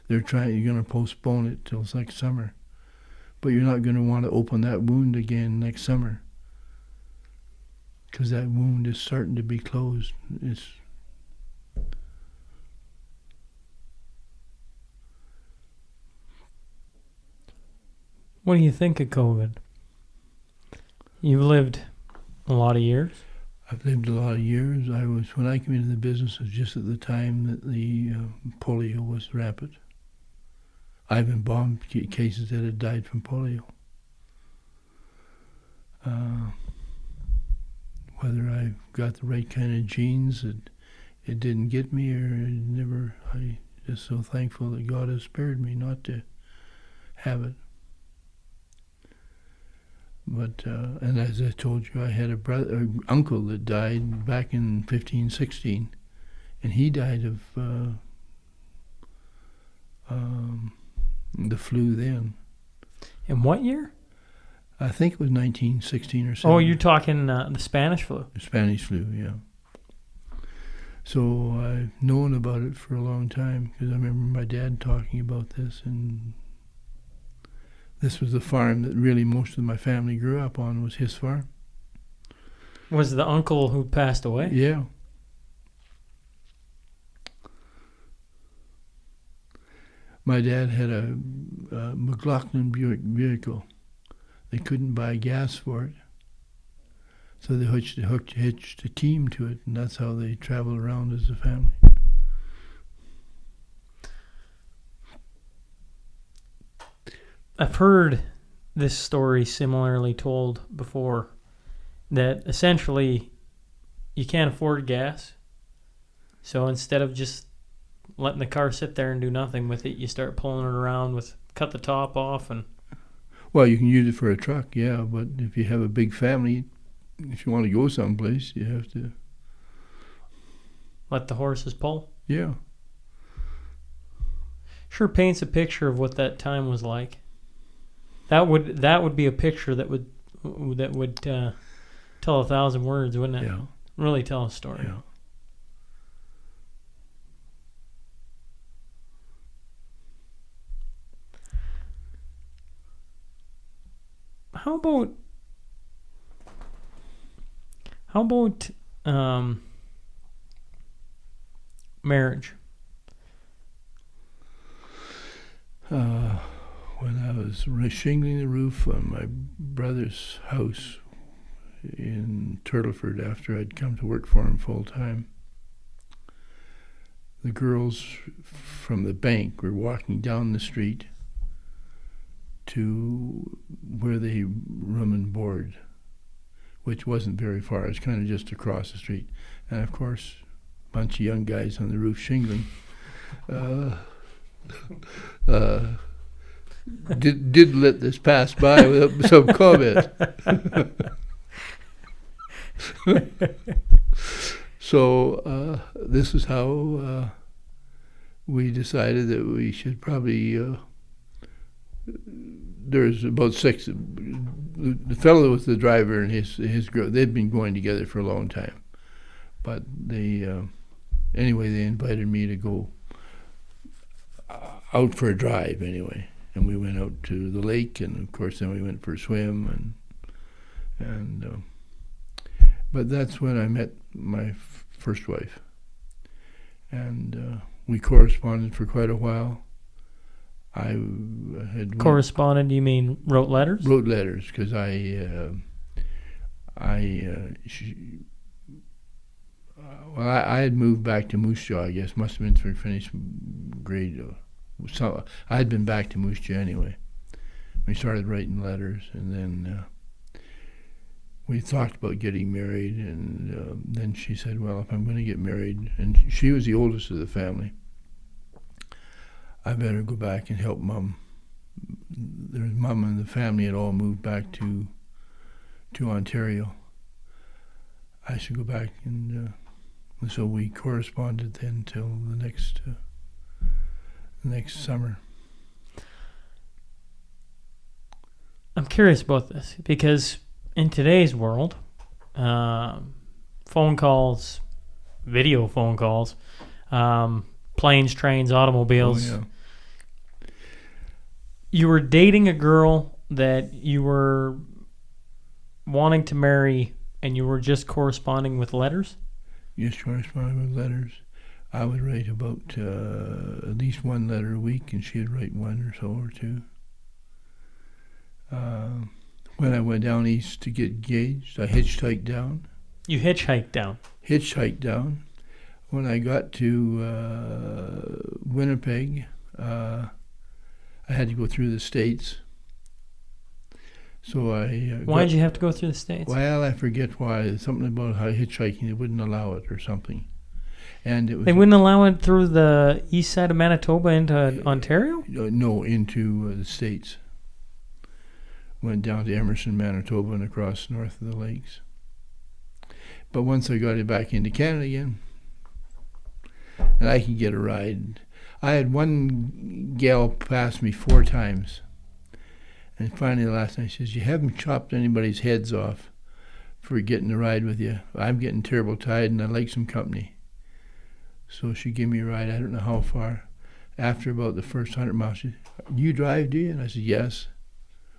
S9: You're going to postpone it till next summer. But you're not going to want to open that wound again next summer. Because that wound is starting to be closed.
S11: What do you think of COVID? You've lived a lot of years.
S9: I've lived a lot of years. When I came into the business, it was just at the time that the polio was rampant. I've embalmed cases that had died from polio. Whether I've got the right kind of genes that it didn't get me I'm just so thankful that God has spared me not to have it. But, and as I told you, I had an uncle that died back in 1516, and he died of the flu then.
S11: In what year?
S9: I think it was 1916 or something.
S11: Oh, you're talking the Spanish flu.
S9: The Spanish flu, yeah. So I've known about it for a long time because I remember my dad talking about this, and this was the farm that really most of my family grew up on, was his farm.
S11: Was the uncle who passed away?
S9: Yeah. My dad had a McLaughlin Buick vehicle. They couldn't buy gas for it. So they hitched a team to it, and that's how they traveled around as a family.
S11: I've heard this story similarly told before, that essentially you can't afford gas. So instead of just letting the car sit there and do nothing with it, you start pulling it around cut the top off and...
S9: Well, you can use it for a truck, yeah, but if you have a big family, if you want to go someplace, you have to...
S11: Let the horses pull?
S9: Yeah.
S11: Sure paints a picture of what that time was like. That would be a picture that would tell 1,000 words, wouldn't it?
S9: Yeah.
S11: Really tell a story.
S9: Yeah.
S11: How about marriage?
S9: When I was shingling the roof on my brother's house in Turtleford after I'd come to work for him full time, the girls from the bank were walking down the street to where they room and board, which wasn't very far. It was kind of just across the street. And of course, a bunch of young guys on the roof shingling. Did let this pass by without some comment. So this is how we decided that we should probably... there's about 6. The fellow was the driver and his girl. They'd been going together for a long time, but they anyway they invited me to go out for a drive anyway, and we went out to the lake, and of course then we went for a swim and but that's when I met my first wife, and we corresponded for quite a while. I had
S11: Corresponded, you mean wrote letters?
S9: Wrote letters because I had moved back to Moose Jaw, I guess. Must have been for finished grade. So I had been back to Moose Jaw anyway. We started writing letters, and then we talked about getting married, and then she said, well, if I'm going to get married, and she was the oldest of the family, I better go back and help Mom. There's Mom and the family had all moved back to Ontario. I should go back, and so we corresponded then till the next summer.
S11: I'm curious about this because in today's world, phone calls, video phone calls, planes, trains, automobiles.
S9: Oh, yeah.
S11: You were dating a girl that you were wanting to marry, and you were just corresponding with letters?
S9: Just corresponding with letters. I would write about at least one letter a week, and she'd write one or so or two. When I went down east to get engaged, I hitchhiked down.
S11: You hitchhiked down?
S9: Hitchhiked down. When I got to Winnipeg, I had to go through the States. So
S11: why did you have to go through the States?
S9: Well, I forget why. Something about how hitchhiking, they wouldn't allow it or something. And it was,
S11: they wouldn't allow it through the east side of Manitoba into Ontario?
S9: No, into the States. Went down to Emerson, Manitoba, and across north of the lakes. But once I got it back into Canada again, and I could get a ride. I had one gal pass me 4 times. And finally the last night she says, you haven't chopped anybody's heads off for getting a ride with you. I'm getting terrible tired and I'd like some company. So she gave me a ride, I don't know how far. After about the first 100 miles, she said, you drive, do you? And I said, yes.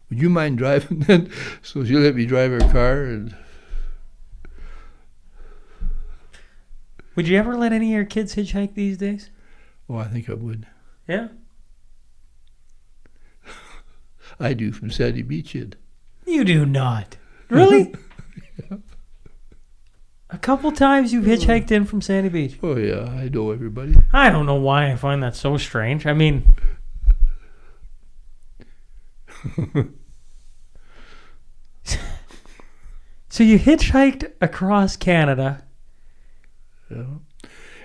S9: Would you mind driving then? So she let me drive her car. And
S11: would you ever let any of your kids hitchhike these days?
S9: oh, I think I would.
S11: Yeah?
S9: I do from Sandy Beach in.
S11: You do not. Really? Yeah. A couple times you've hitchhiked in from Sandy Beach.
S9: Oh, yeah, I know everybody.
S11: I don't know why I find that so strange. I mean... So you hitchhiked across Canada
S4: Yeah.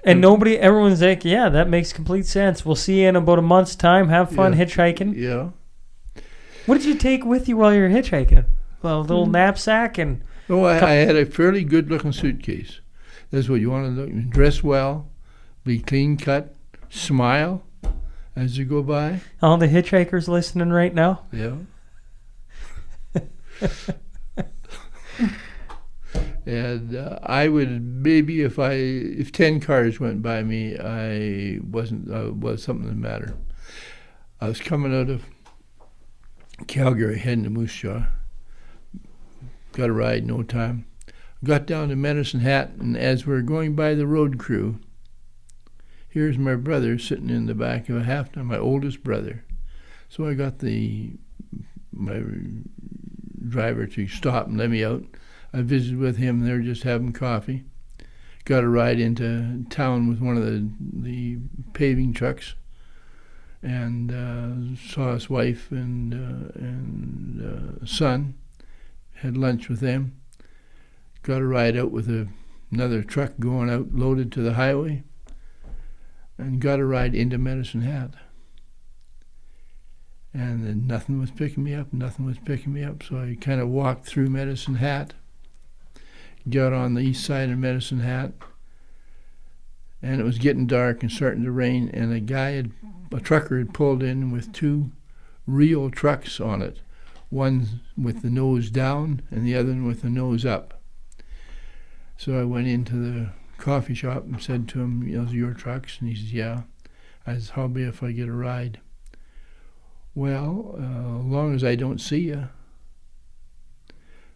S11: And everyone's like, yeah, that makes complete sense. We'll see you in about a month's time. Have fun hitchhiking.
S4: Yeah.
S11: What did you take with you while you were hitchhiking? A little knapsack and...
S4: Oh, I had a fairly good-looking suitcase. That's what you want to look. Dress well, be clean cut, smile as you go by.
S11: All the hitchhikers listening right now?
S4: Yeah. And I would maybe if 10 cars went by me, was something the matter. I was coming out of Calgary, heading to Moose Jaw. Got a ride, no time. Got down to Medicine Hat, and as we were going by the road crew, here's my brother sitting in the back of a half-ton, my oldest brother. So I got my driver to stop and let me out. I visited with him. They were just having coffee. Got a ride into town with one of the paving trucks, and saw his wife and son. Had lunch with them. Got a ride out with another truck going out loaded to the highway, and got a ride into Medicine Hat. And then nothing was picking me up, so I kind of walked through Medicine Hat, got on the east side of Medicine Hat, and it was getting dark and starting to rain, and a trucker had pulled in with two real trucks on it, one with the nose down and the other one with the nose up. So I went into the coffee shop and said to him, "Those are your trucks?" And he says, "Yeah." I said, "How about if I get a ride?" "Well, as long as I don't see you."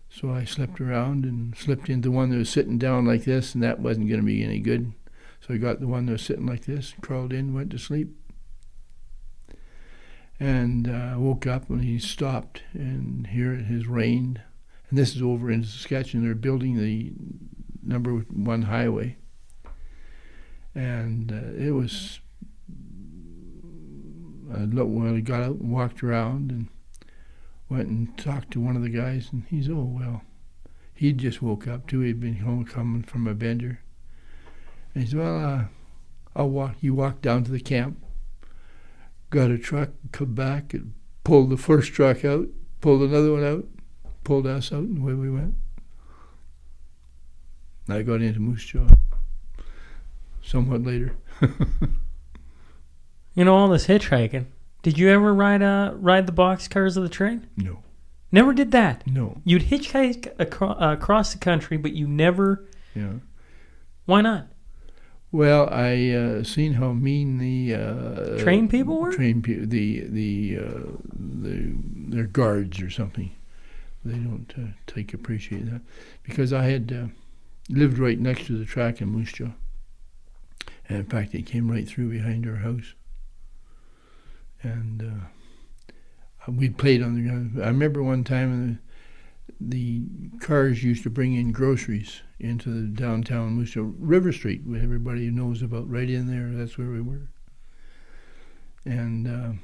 S4: So I slipped around and slipped into one that was sitting down like this, and that wasn't going to be any good. So I got the one that was sitting like this, crawled in, went to sleep. And woke up and he stopped, and here it has rained. And this is over in Saskatchewan. They're building the number 1 highway. And it was... I got out and walked around and went and talked to one of the guys, and he's, he'd just woke up too. He'd been home coming from a bender. And he said, "Well, you walk down to the camp." Got a truck, come back, and pulled the first truck out, pulled another one out, pulled us out, and away we went. I got into Moose Jaw somewhat later.
S11: All this hitchhiking. Did you ever ride the boxcars of the train?
S4: No.
S11: Never did that?
S4: No.
S11: You'd hitchhike across the country, but you never...
S4: Yeah.
S11: Why not?
S4: Well, I seen how mean the
S11: train people were.
S4: They're guards or something. They don't appreciate that, because I had lived right next to the track in Moose Jaw, and in fact, it came right through behind our house, and we played on the ground. I remember one time the cars used to bring in groceries into the downtown Moose Jaw, River Street, where everybody knows about, right in there. That's where we were. And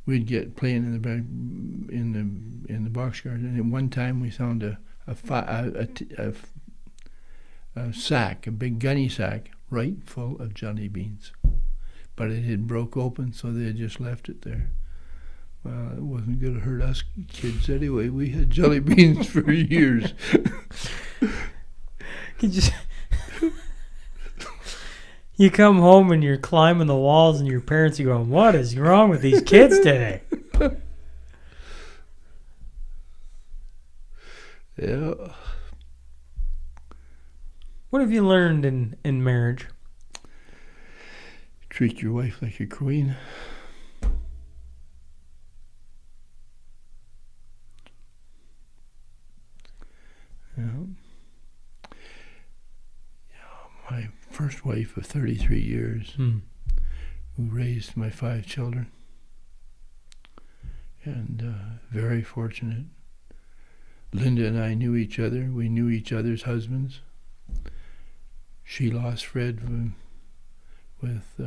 S4: we'd get playing in the back, in the boxcar. And at one time we found a sack, a big gunny sack, right full of jelly beans. But it had broke open, so they had just left it there. Well, it wasn't going to hurt us kids anyway. We had jelly beans for years.
S11: You come home and you're climbing the walls, and your parents are going, "What is wrong with these kids today?"
S4: Yeah.
S11: What have you learned in marriage?
S4: Treat your wife like a queen. Yeah. My first wife of 33 years, who raised my 5 children, and very fortunate. Linda and I knew each other. We knew each other's husbands. She lost Fred with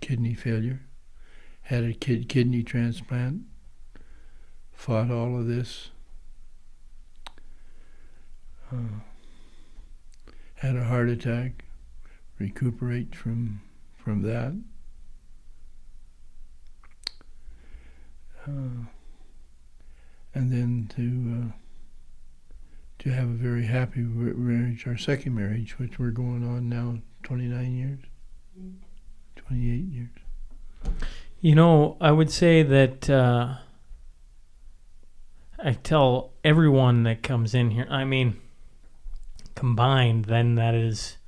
S4: kidney failure, had a kidney transplant, fought all of this.
S9: had a heart attack, recuperate from that. And then to have a very happy marriage, our second marriage, which we're going on now 29 years, 28 years.
S11: You know, I would say that I tell everyone that comes in here, I mean, combined, then that's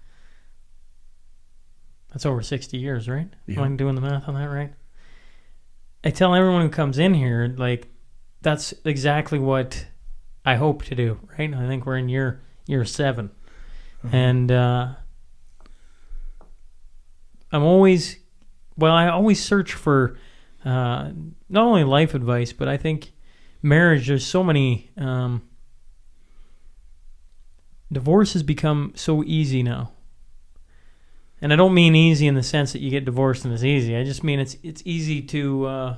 S11: over 60 years, right?
S9: Yeah.
S11: Am I doing the math on that right? I tell everyone who comes in here, like, that's exactly what I hope to do, right? I think we're in year 7. And I always search for not only life advice, but I think marriage, there's so many, divorce has become so easy now. And I don't mean easy in the sense that you get divorced and it's easy. I just mean it's easy to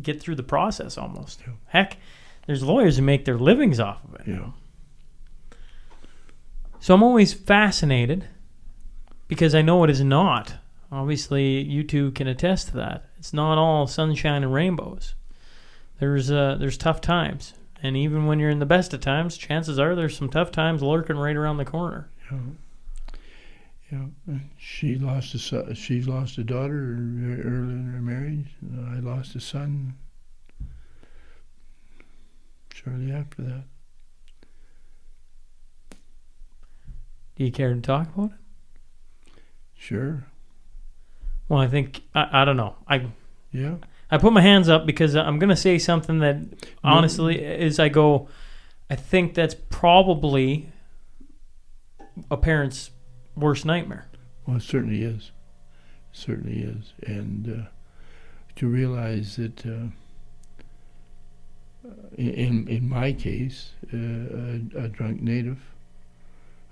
S11: get through the process almost.
S9: Yeah.
S11: Heck, there's lawyers who make their livings off of it.
S9: Yeah.
S11: So I'm always fascinated because I know it is not. Obviously, you two can attest to that. It's not all sunshine and rainbows. There's tough times. And even when you're in the best of times, chances are there's some tough times lurking right around the corner.
S9: Yeah. Yeah, she lost a daughter very early in her marriage. I lost a son shortly after that.
S11: Do you care to talk about it?
S9: Sure.
S11: Well, I think I don't know.
S9: Yeah.
S11: I put my hands up because I'm going to say something that honestly, as I go, I think that's probably a parent's worst nightmare.
S9: Well, it certainly is. Certainly is. And to realize that in my case, a drunk native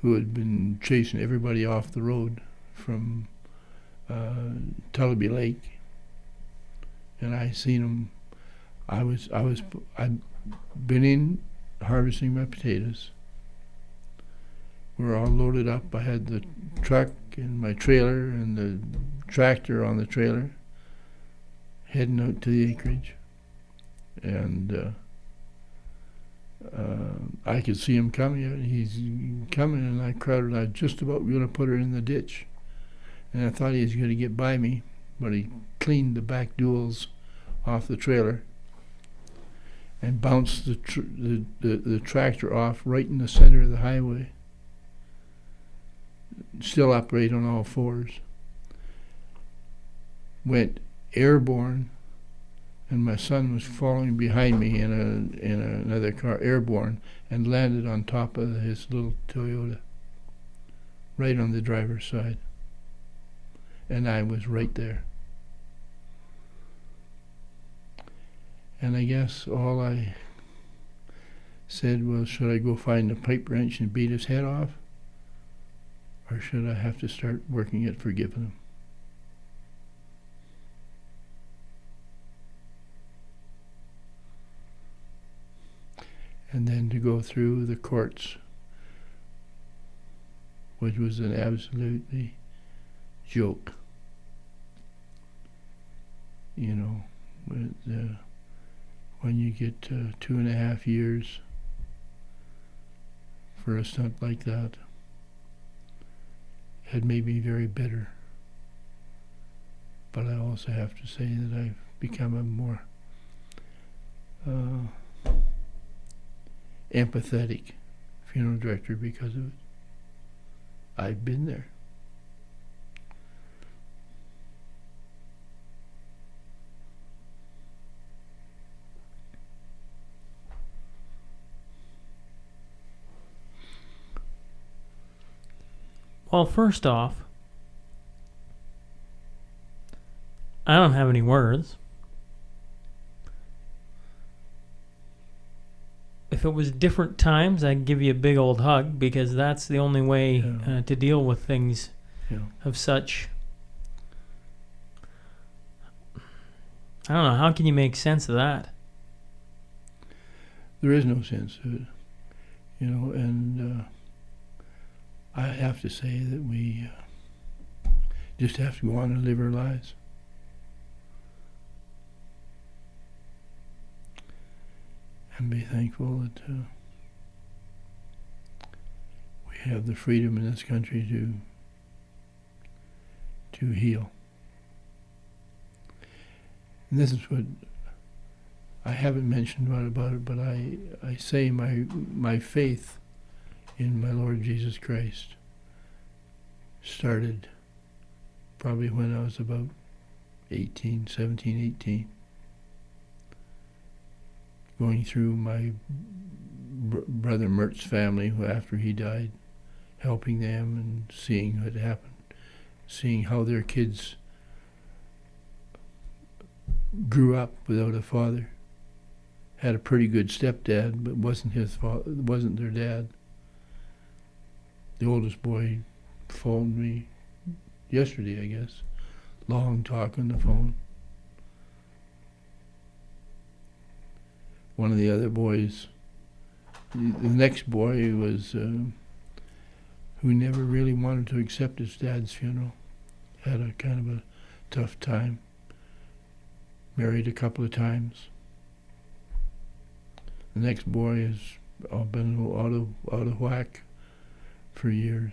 S9: who had been chasing everybody off the road from Tullaby Lake, and I seen him. I'd been in harvesting my potatoes. We were all loaded up. I had the truck and my trailer and the tractor on the trailer, heading out to the acreage, and I could see him coming. He's coming, and I crowded. I was just about going to put her in the ditch, and I thought he was going to get by me, but he cleaned the back duals off the trailer and bounced the tractor off right in the center of the highway, still upright on all fours. Went airborne, and my son was following behind me in another car, airborne, and landed on top of his little Toyota, right on the driver's side. And I was right there. And I guess all I said was, should I go find a pipe wrench and beat his head off? Or should I have to start working at forgiving him? And then to go through the courts, which was an absolutely joke. You know, when you get 2.5 years for a stunt like that, had made me very bitter. But I also have to say that I've become a more empathetic funeral director because of it. I've been there.
S11: Well, first off, I don't have any words. If it was different times, I'd give you a big old hug because that's the only way to deal with things of such. I don't know. How can you make sense of that?
S9: There is no sense to it, you know, and
S4: I have to say that we just have to go on and live our lives. And be thankful that we have the freedom in this country to heal. And this is what I haven't mentioned about it, but I say my faith in my Lord Jesus Christ started probably when I was about 17, 18. Going through my brother Mert's family after he died, helping them and seeing what happened, seeing how their kids grew up without a father. Had a pretty good stepdad, but wasn't his father, wasn't their dad. The oldest boy phoned me yesterday, I guess. Long talk on the phone. One of the other boys, the next boy was who never really wanted to accept his dad's funeral. Had a kind of a tough time. Married a couple of times. The next boy has been out of whack for years.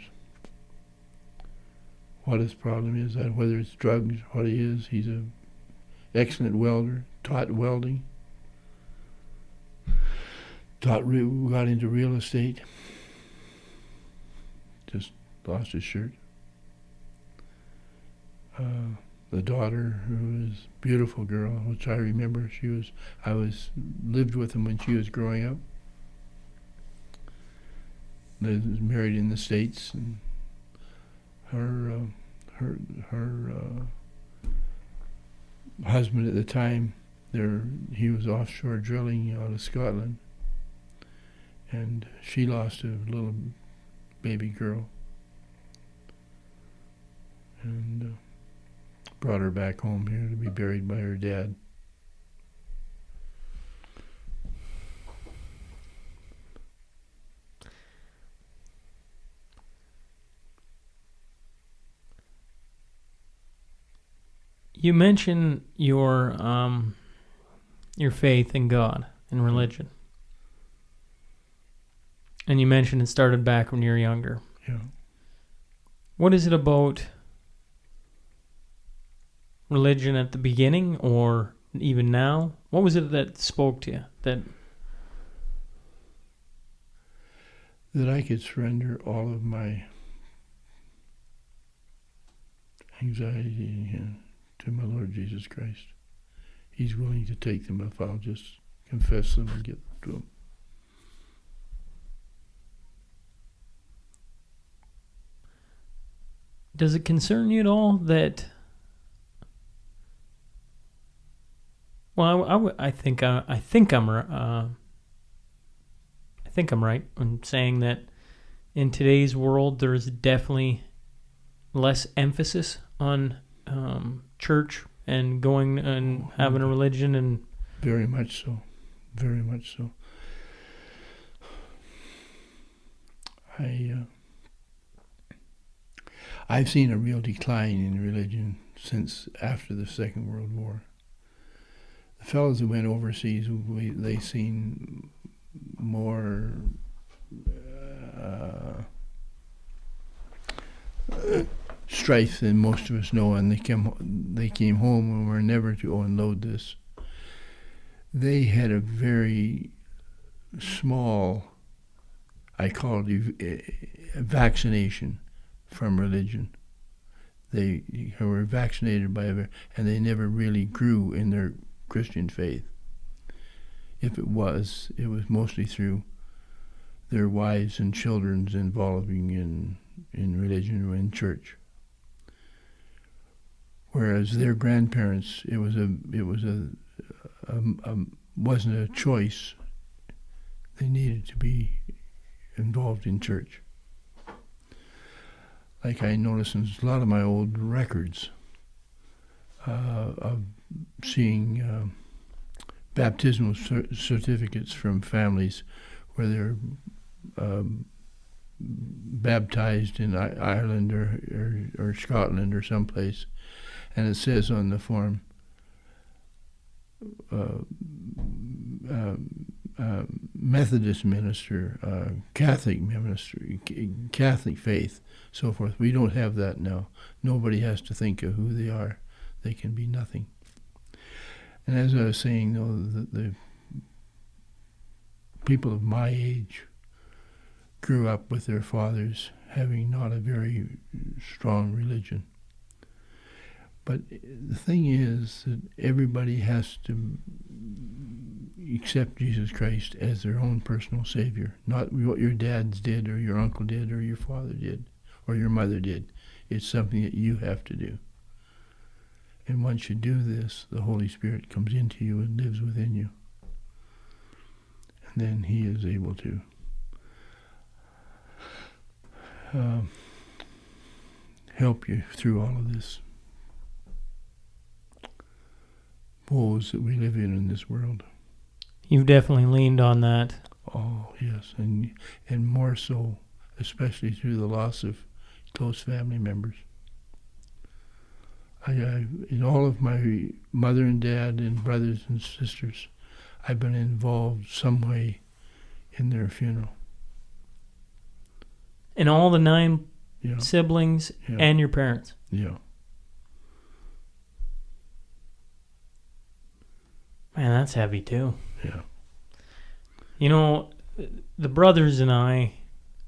S4: What his problem is, that whether it's drugs, what he is, he's an excellent welder, taught welding, got into real estate, just lost his shirt. The daughter, who is a beautiful girl, which I remember, lived with him when she was growing up. They was married in the States, and her husband at the time, he was offshore drilling out of Scotland, and she lost a little baby girl, and brought her back home here to be buried by her dad.
S11: You mentioned your faith in God and religion, and you mentioned it started back when you were younger.
S4: Yeah.
S11: What is it about religion at the beginning, or even now? What was it that spoke to you? That
S4: I could surrender all of my anxiety to my Lord Jesus Christ. He's willing to take them if I'll just confess them and get to him.
S11: Does it concern you at all that? Well, I think I'm right in saying that in today's world there's definitely less emphasis on church and going and having a religion, and
S4: very much so. I've seen a real decline in religion since after the Second World War. The fellows who went overseas, they seen more strife than most of us know, and they came home and were never to unload this. They had a very small, I call it a vaccination from religion. They were vaccinated and they never really grew in their Christian faith. If it was mostly through their wives and children's involving in religion or in church. Whereas their grandparents, it wasn't a choice. They needed to be involved in church. Like I noticed in a lot of my old records of seeing baptismal certificates from families where their
S9: baptized in Ireland or Scotland or someplace, and it says on the form, Methodist minister, Catholic minister, Catholic faith, so forth. We don't have that now. Nobody has to think of who they are. They can be nothing. And as I was saying, though, the people of my age grew up with their fathers having not a very strong religion. But the thing is that everybody has to accept Jesus Christ as their own personal Savior, not what your dads did or your uncle did or your father did or your mother did. It's something that you have to do. And once you do this, the Holy Spirit comes into you and lives within you. And then He is able to help you through all of this woes that we live in this world.
S11: You've definitely leaned on that.
S9: Oh, yes, and more so, especially through the loss of close family members. I in all of my mother and dad and brothers and sisters, I've been involved some way in their funeral.
S11: And all the 9
S9: Yeah,
S11: siblings
S9: Yeah.
S11: and your parents.
S9: yeah.
S11: Man, that's heavy too.
S9: Yeah.
S11: You know, the brothers and I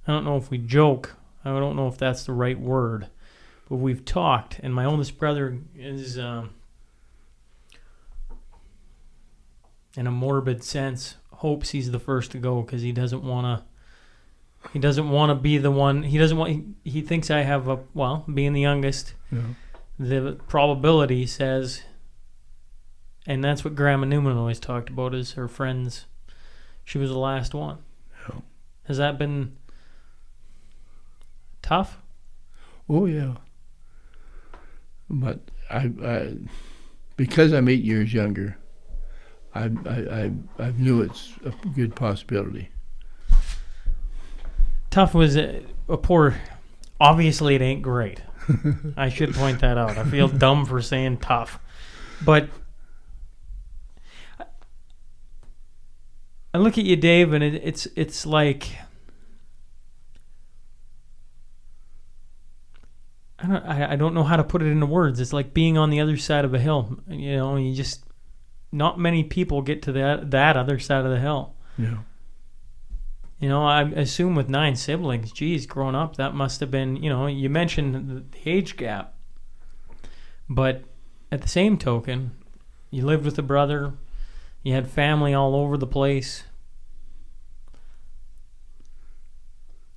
S11: don't know if we joke. I don't know if that's the right word. But we've talked, and my oldest brother is, in a morbid sense, hopes he's the first to go because he doesn't want to. He doesn't want to be the one. He doesn't want. He thinks I have a being the youngest.
S9: Yeah.
S11: The probability says, and that's what Grandma Newman always talked about, is her friends. She was the last one.
S9: Yeah.
S11: Has that been tough?
S9: Oh, yeah. But I because I'm 8 years younger, I knew it's a good possibility.
S11: Tough was a poor. Obviously, it ain't great. I should point that out. I feel dumb for saying tough, but I look at you, Dave, and it's like I don't know how to put it into words. It's like being on the other side of a hill. You know, you just not many people get to that other side of the hill.
S9: Yeah.
S11: You know, I assume with 9 siblings, geez, growing up, that must have been, you know, you mentioned the age gap. But at the same token, you lived with a brother, you had family all over the place.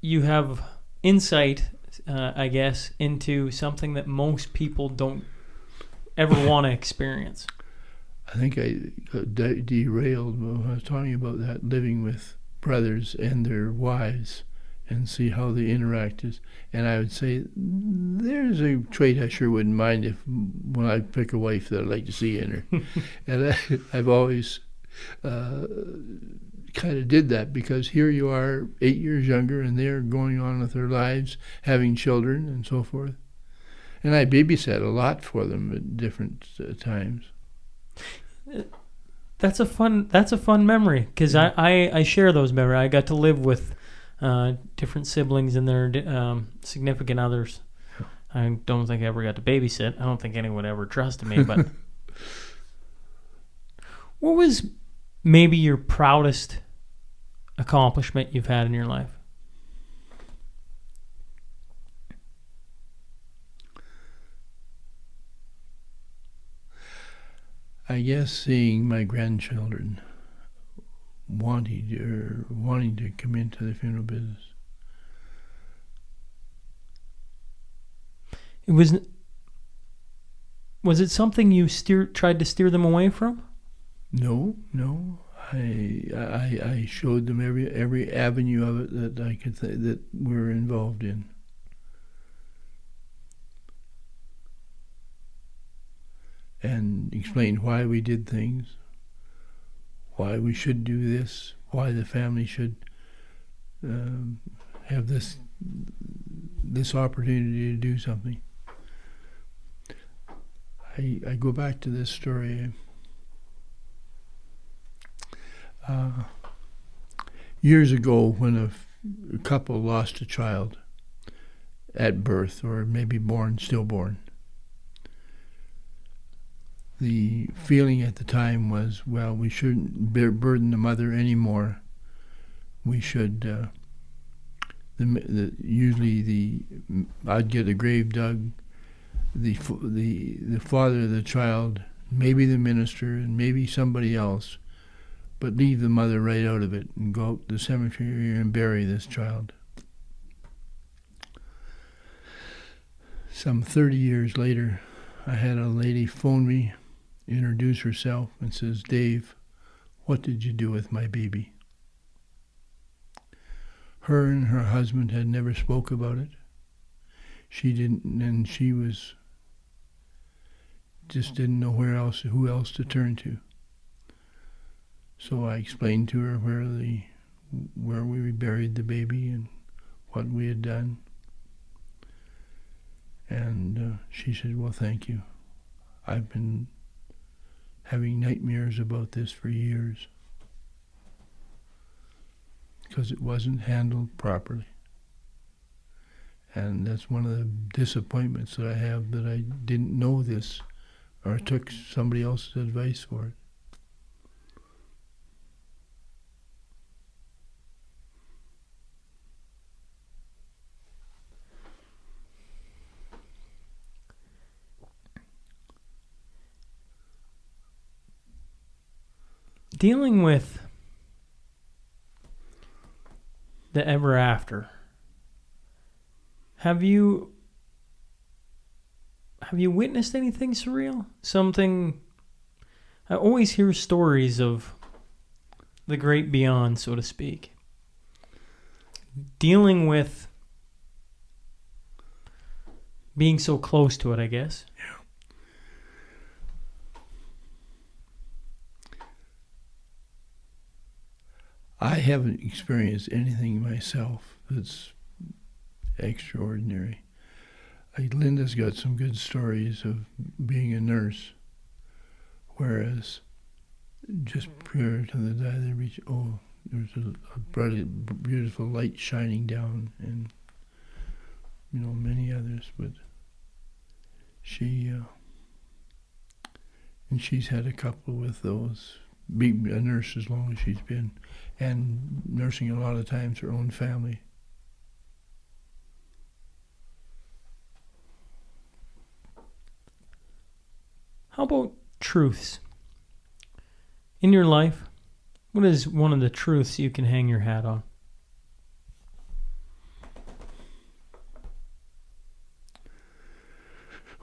S11: You have insight, I guess, into something that most people don't ever want to experience.
S9: I think I got derailed when I was talking about that, living with brothers and their wives and see how they interacted. And I would say, there's a trait I sure wouldn't mind if when I pick a wife that I'd like to see in her. And I've always kind of did that because here you are 8 years younger and they're going on with their lives, having children and so forth. And I babysat a lot for them at different times.
S11: That's a fun memory because I share those memories. I got to live with different siblings and their significant others. I don't think I ever got to babysit. I don't think anyone ever trusted me. But what was maybe your proudest accomplishment you've had in your life?
S9: I guess seeing my grandchildren wanting to come into the funeral business.
S11: Was it something you tried to steer them away from?
S9: No. I showed them every avenue of it that I could that we're involved in. And explained why we did things, why we should do this, why the family should have this this opportunity to do something. I go back to this story. Years ago, when a couple lost a child at birth, or maybe stillborn, the feeling at the time was, well, we shouldn't burden the mother anymore. We should, usually I'd get a grave dug, the father of the child, maybe the minister, and maybe somebody else, but leave the mother right out of it and go out to the cemetery and bury this child. Some 30 years later, I had a lady phone me, introduce herself, and says, "Dave, what did you do with my baby?" Her and her husband had never spoke about it. She didn't, and she was just didn't know who else to turn to. So I explained to her where we buried the baby and what we had done. And she said, "Well, thank you. I've been having nightmares about this for years because it wasn't handled properly." And that's one of the disappointments that I have, that I didn't know this or took somebody else's advice for it.
S11: Dealing with the ever after, have you witnessed anything surreal? Something, I always hear stories of the great beyond, so to speak. Dealing with being so close to it, I guess.
S9: I haven't experienced anything myself that's extraordinary. Linda's got some good stories of being a nurse, whereas just prior to the die, there was a bright, beautiful light shining down, and many others. But she's had a couple with those. Being a nurse as long as she's been, and nursing a lot of times her own family.
S11: How about truths? In your life, what is one of the truths you can hang your hat on?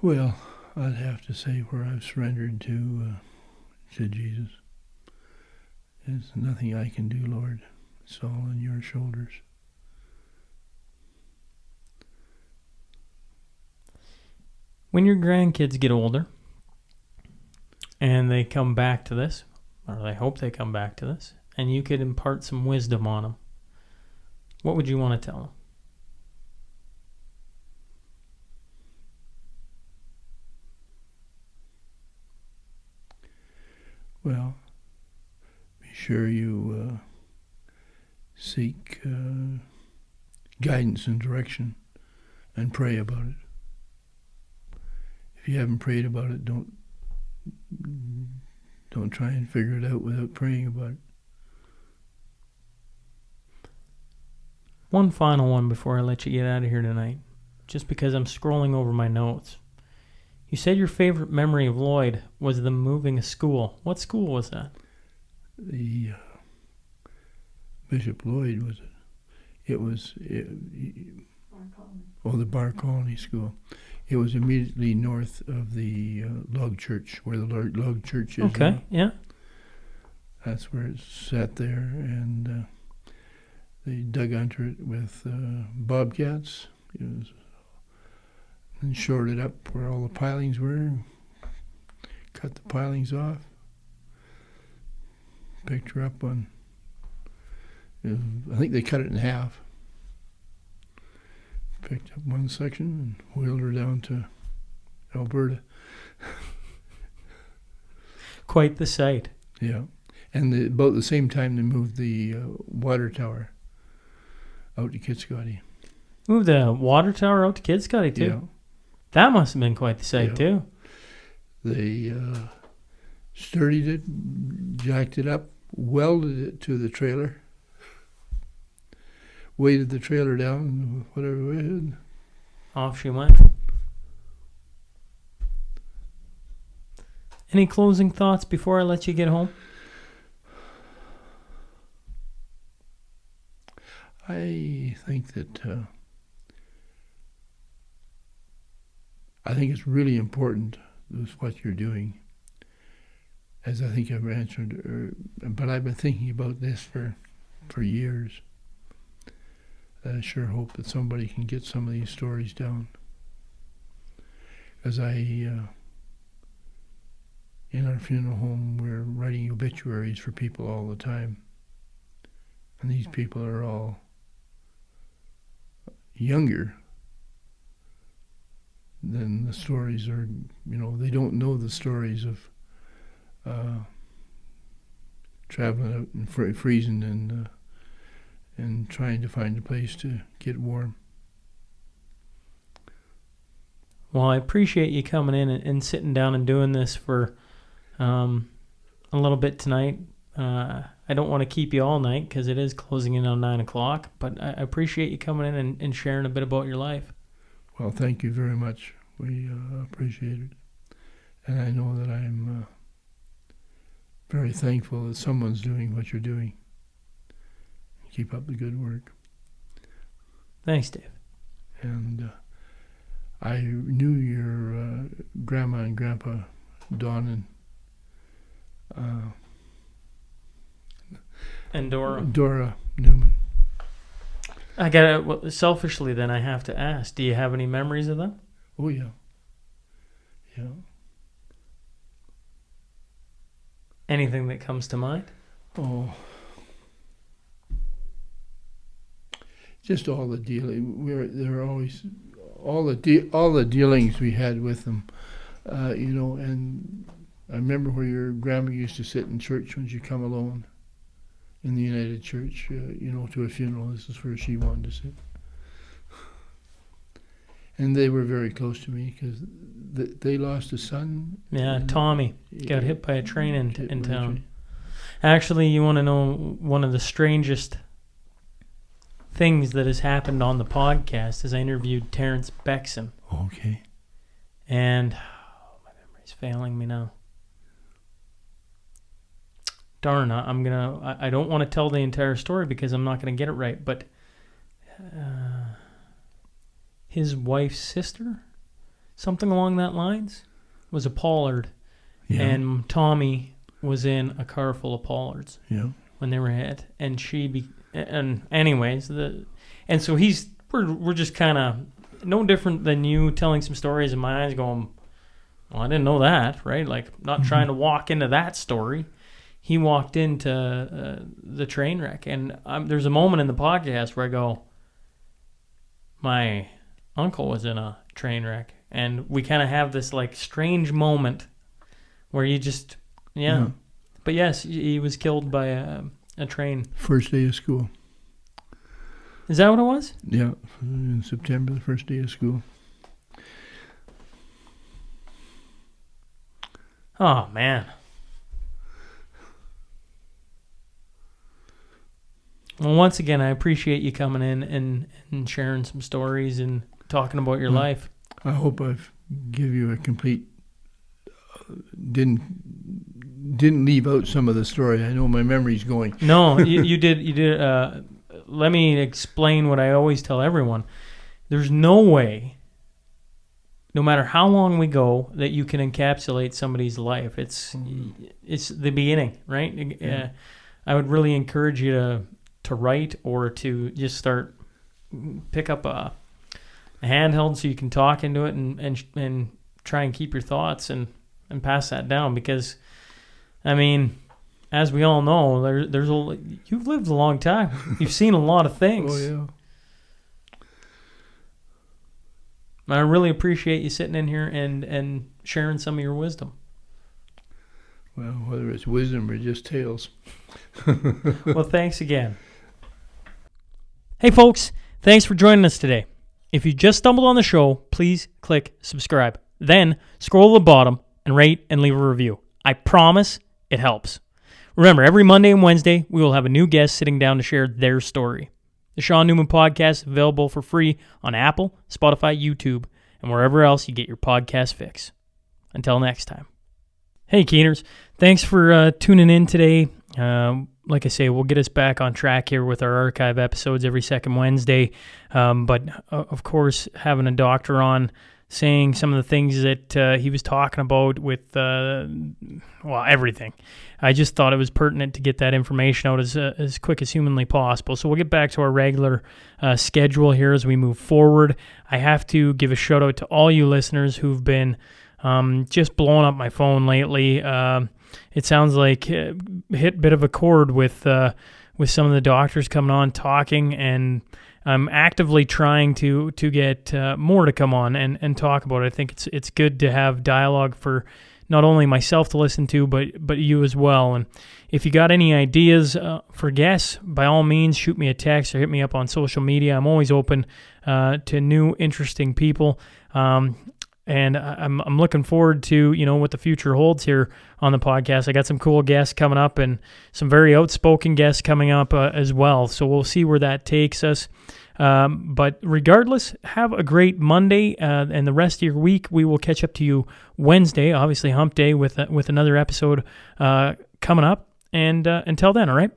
S9: Well, I'd have to say where I've surrendered to Jesus. There's nothing I can do, Lord. It's all on your shoulders.
S11: When your grandkids get older and they come back to this, or they hope they come back to this, and you could impart some wisdom on them, what would you want to tell them?
S9: Well, be sure you seek guidance and direction and pray about it. If you haven't prayed about it, don't try and figure it out without praying about it.
S11: One final one before I let you get out of here tonight, just because I'm scrolling over my notes. You said your favorite memory of Lloyd was them moving a school. What school was that?
S9: The Bishop Lloyd was it? It was the Bar Colony School. It was immediately north of the log church, where the log church is.
S11: Okay,
S9: now.
S11: yeah.
S9: That's where it sat there, and they dug under it with bobcats. And shored it up where all the pilings were. Cut the pilings off. Picked her up on. I think they cut it in half. picked up one section and wheeled her down to Alberta.
S11: Quite the sight.
S9: Yeah. And about the same time they moved the water tower out to Kitscotty.
S11: Moved the water tower out to Kitscotty, too.
S9: Yeah.
S11: That must have been quite the sight,
S9: Yeah.
S11: too.
S9: They sturdied it, jacked it up, welded it to the trailer, weighted the trailer down, whatever we had.
S11: Off she went. Any closing thoughts before I let you get home?
S9: I think that I think it's really important with what you're doing. As I think I've answered, but I've been thinking about this for years. I sure hope that somebody can get some of these stories down. As in our funeral home, we're writing obituaries for people all the time. And these people are all younger than the stories are, they don't know the stories of traveling out and freezing and trying to find a place to get warm.
S11: Well, I appreciate you coming in and sitting down and doing this for a little bit tonight. I don't want to keep you all night because it is closing in on 9 o'clock, but I appreciate you coming in and sharing a bit about your life.
S9: Well, thank you very much. We appreciate it. And I know that I'm very thankful that someone's doing what you're doing. Keep up the good work.
S11: Thanks, Dave.
S9: And I knew your grandma and grandpa, Don
S11: And Dora.
S9: Dora Newman.
S11: I gotta, selfishly then I have to ask, do you have any memories of them?
S9: Oh, yeah. Yeah.
S11: Anything that comes to mind?
S9: Oh. Just all the dealing. There were always all the dealings we had with them, and I remember where your grandma used to sit in church when she come alone in the United Church, to a funeral. This is where she wanted to sit. And they were very close to me because they lost a son.
S11: Yeah, Tommy got hit by a train in town. Actually, you want to know one of the strangest things that has happened on the podcast is I interviewed Terrence Bexon.
S9: Okay.
S11: And my memory's failing me now. Darn, I don't want to tell the entire story because I'm not going to get it right, but his wife's sister, something along that lines, was a Pollard, and Tommy was in a car full of Pollards when they were hit, and and so we're just kind of no different than you telling some stories in my eyes going, well, I didn't know that, right? Like not trying to walk into that story. He walked into the train wreck, and there's a moment in the podcast where I go, my uncle was in a train wreck, and we kind of have this like strange moment where you just, But yes, he was killed by a train.
S9: First day of school.
S11: Is that what it was?
S9: Yeah, in September, the first day of school.
S11: Oh, man. Well, once again, I appreciate you coming in and sharing some stories and talking about your life.
S9: I hope I've give you a complete. Didn't leave out some of the story. I know my memory's going.
S11: No, you did. You did. Let me explain what I always tell everyone. There's no way, no matter how long we go, that you can encapsulate somebody's life. It's the beginning, right?
S9: Yeah.
S11: I would really encourage you to write or to just pick up a handheld so you can talk into it and try and keep your thoughts and pass that down, because I mean, as we all know, you've lived a long time. You've seen a lot of things.
S9: Oh
S11: I really appreciate you sitting in here and sharing some of your wisdom.
S4: Well, whether it's wisdom or just tales.
S11: Well, thanks again. Hey, folks, thanks for joining us today. If you just stumbled on the show, please click subscribe. Then scroll to the bottom and rate and leave a review. I promise it helps. Remember, every Monday and Wednesday, we will have a new guest sitting down to share their story. The Sean Newman Podcast is available for free on Apple, Spotify, YouTube, and wherever else you get your podcast fix. Until next time. Hey, Keeners. Thanks for tuning in today. Like I say, we'll get us back on track here with our archive episodes every second Wednesday. But, of course, having a doctor on saying some of the things that he was talking about with, everything. I just thought it was pertinent to get that information out as quick as humanly possible. So we'll get back to our regular schedule here as we move forward. I have to give a shout out to all you listeners who've been just blowing up my phone lately. It sounds like hit a bit of a chord with some of the doctors coming on talking, and I'm actively trying to get more to come on and talk about it. I think it's good to have dialogue for not only myself to listen to, but you as well. And if you got any ideas for guests, by all means, shoot me a text or hit me up on social media. I'm always open to new, interesting people. And I'm looking forward to, what the future holds here on the podcast. I got some cool guests coming up and some very outspoken guests coming up as well. So we'll see where that takes us. But regardless, have a great Monday and the rest of your week. We will catch up to you Wednesday, obviously Hump Day, with another episode coming up. And until then, all right?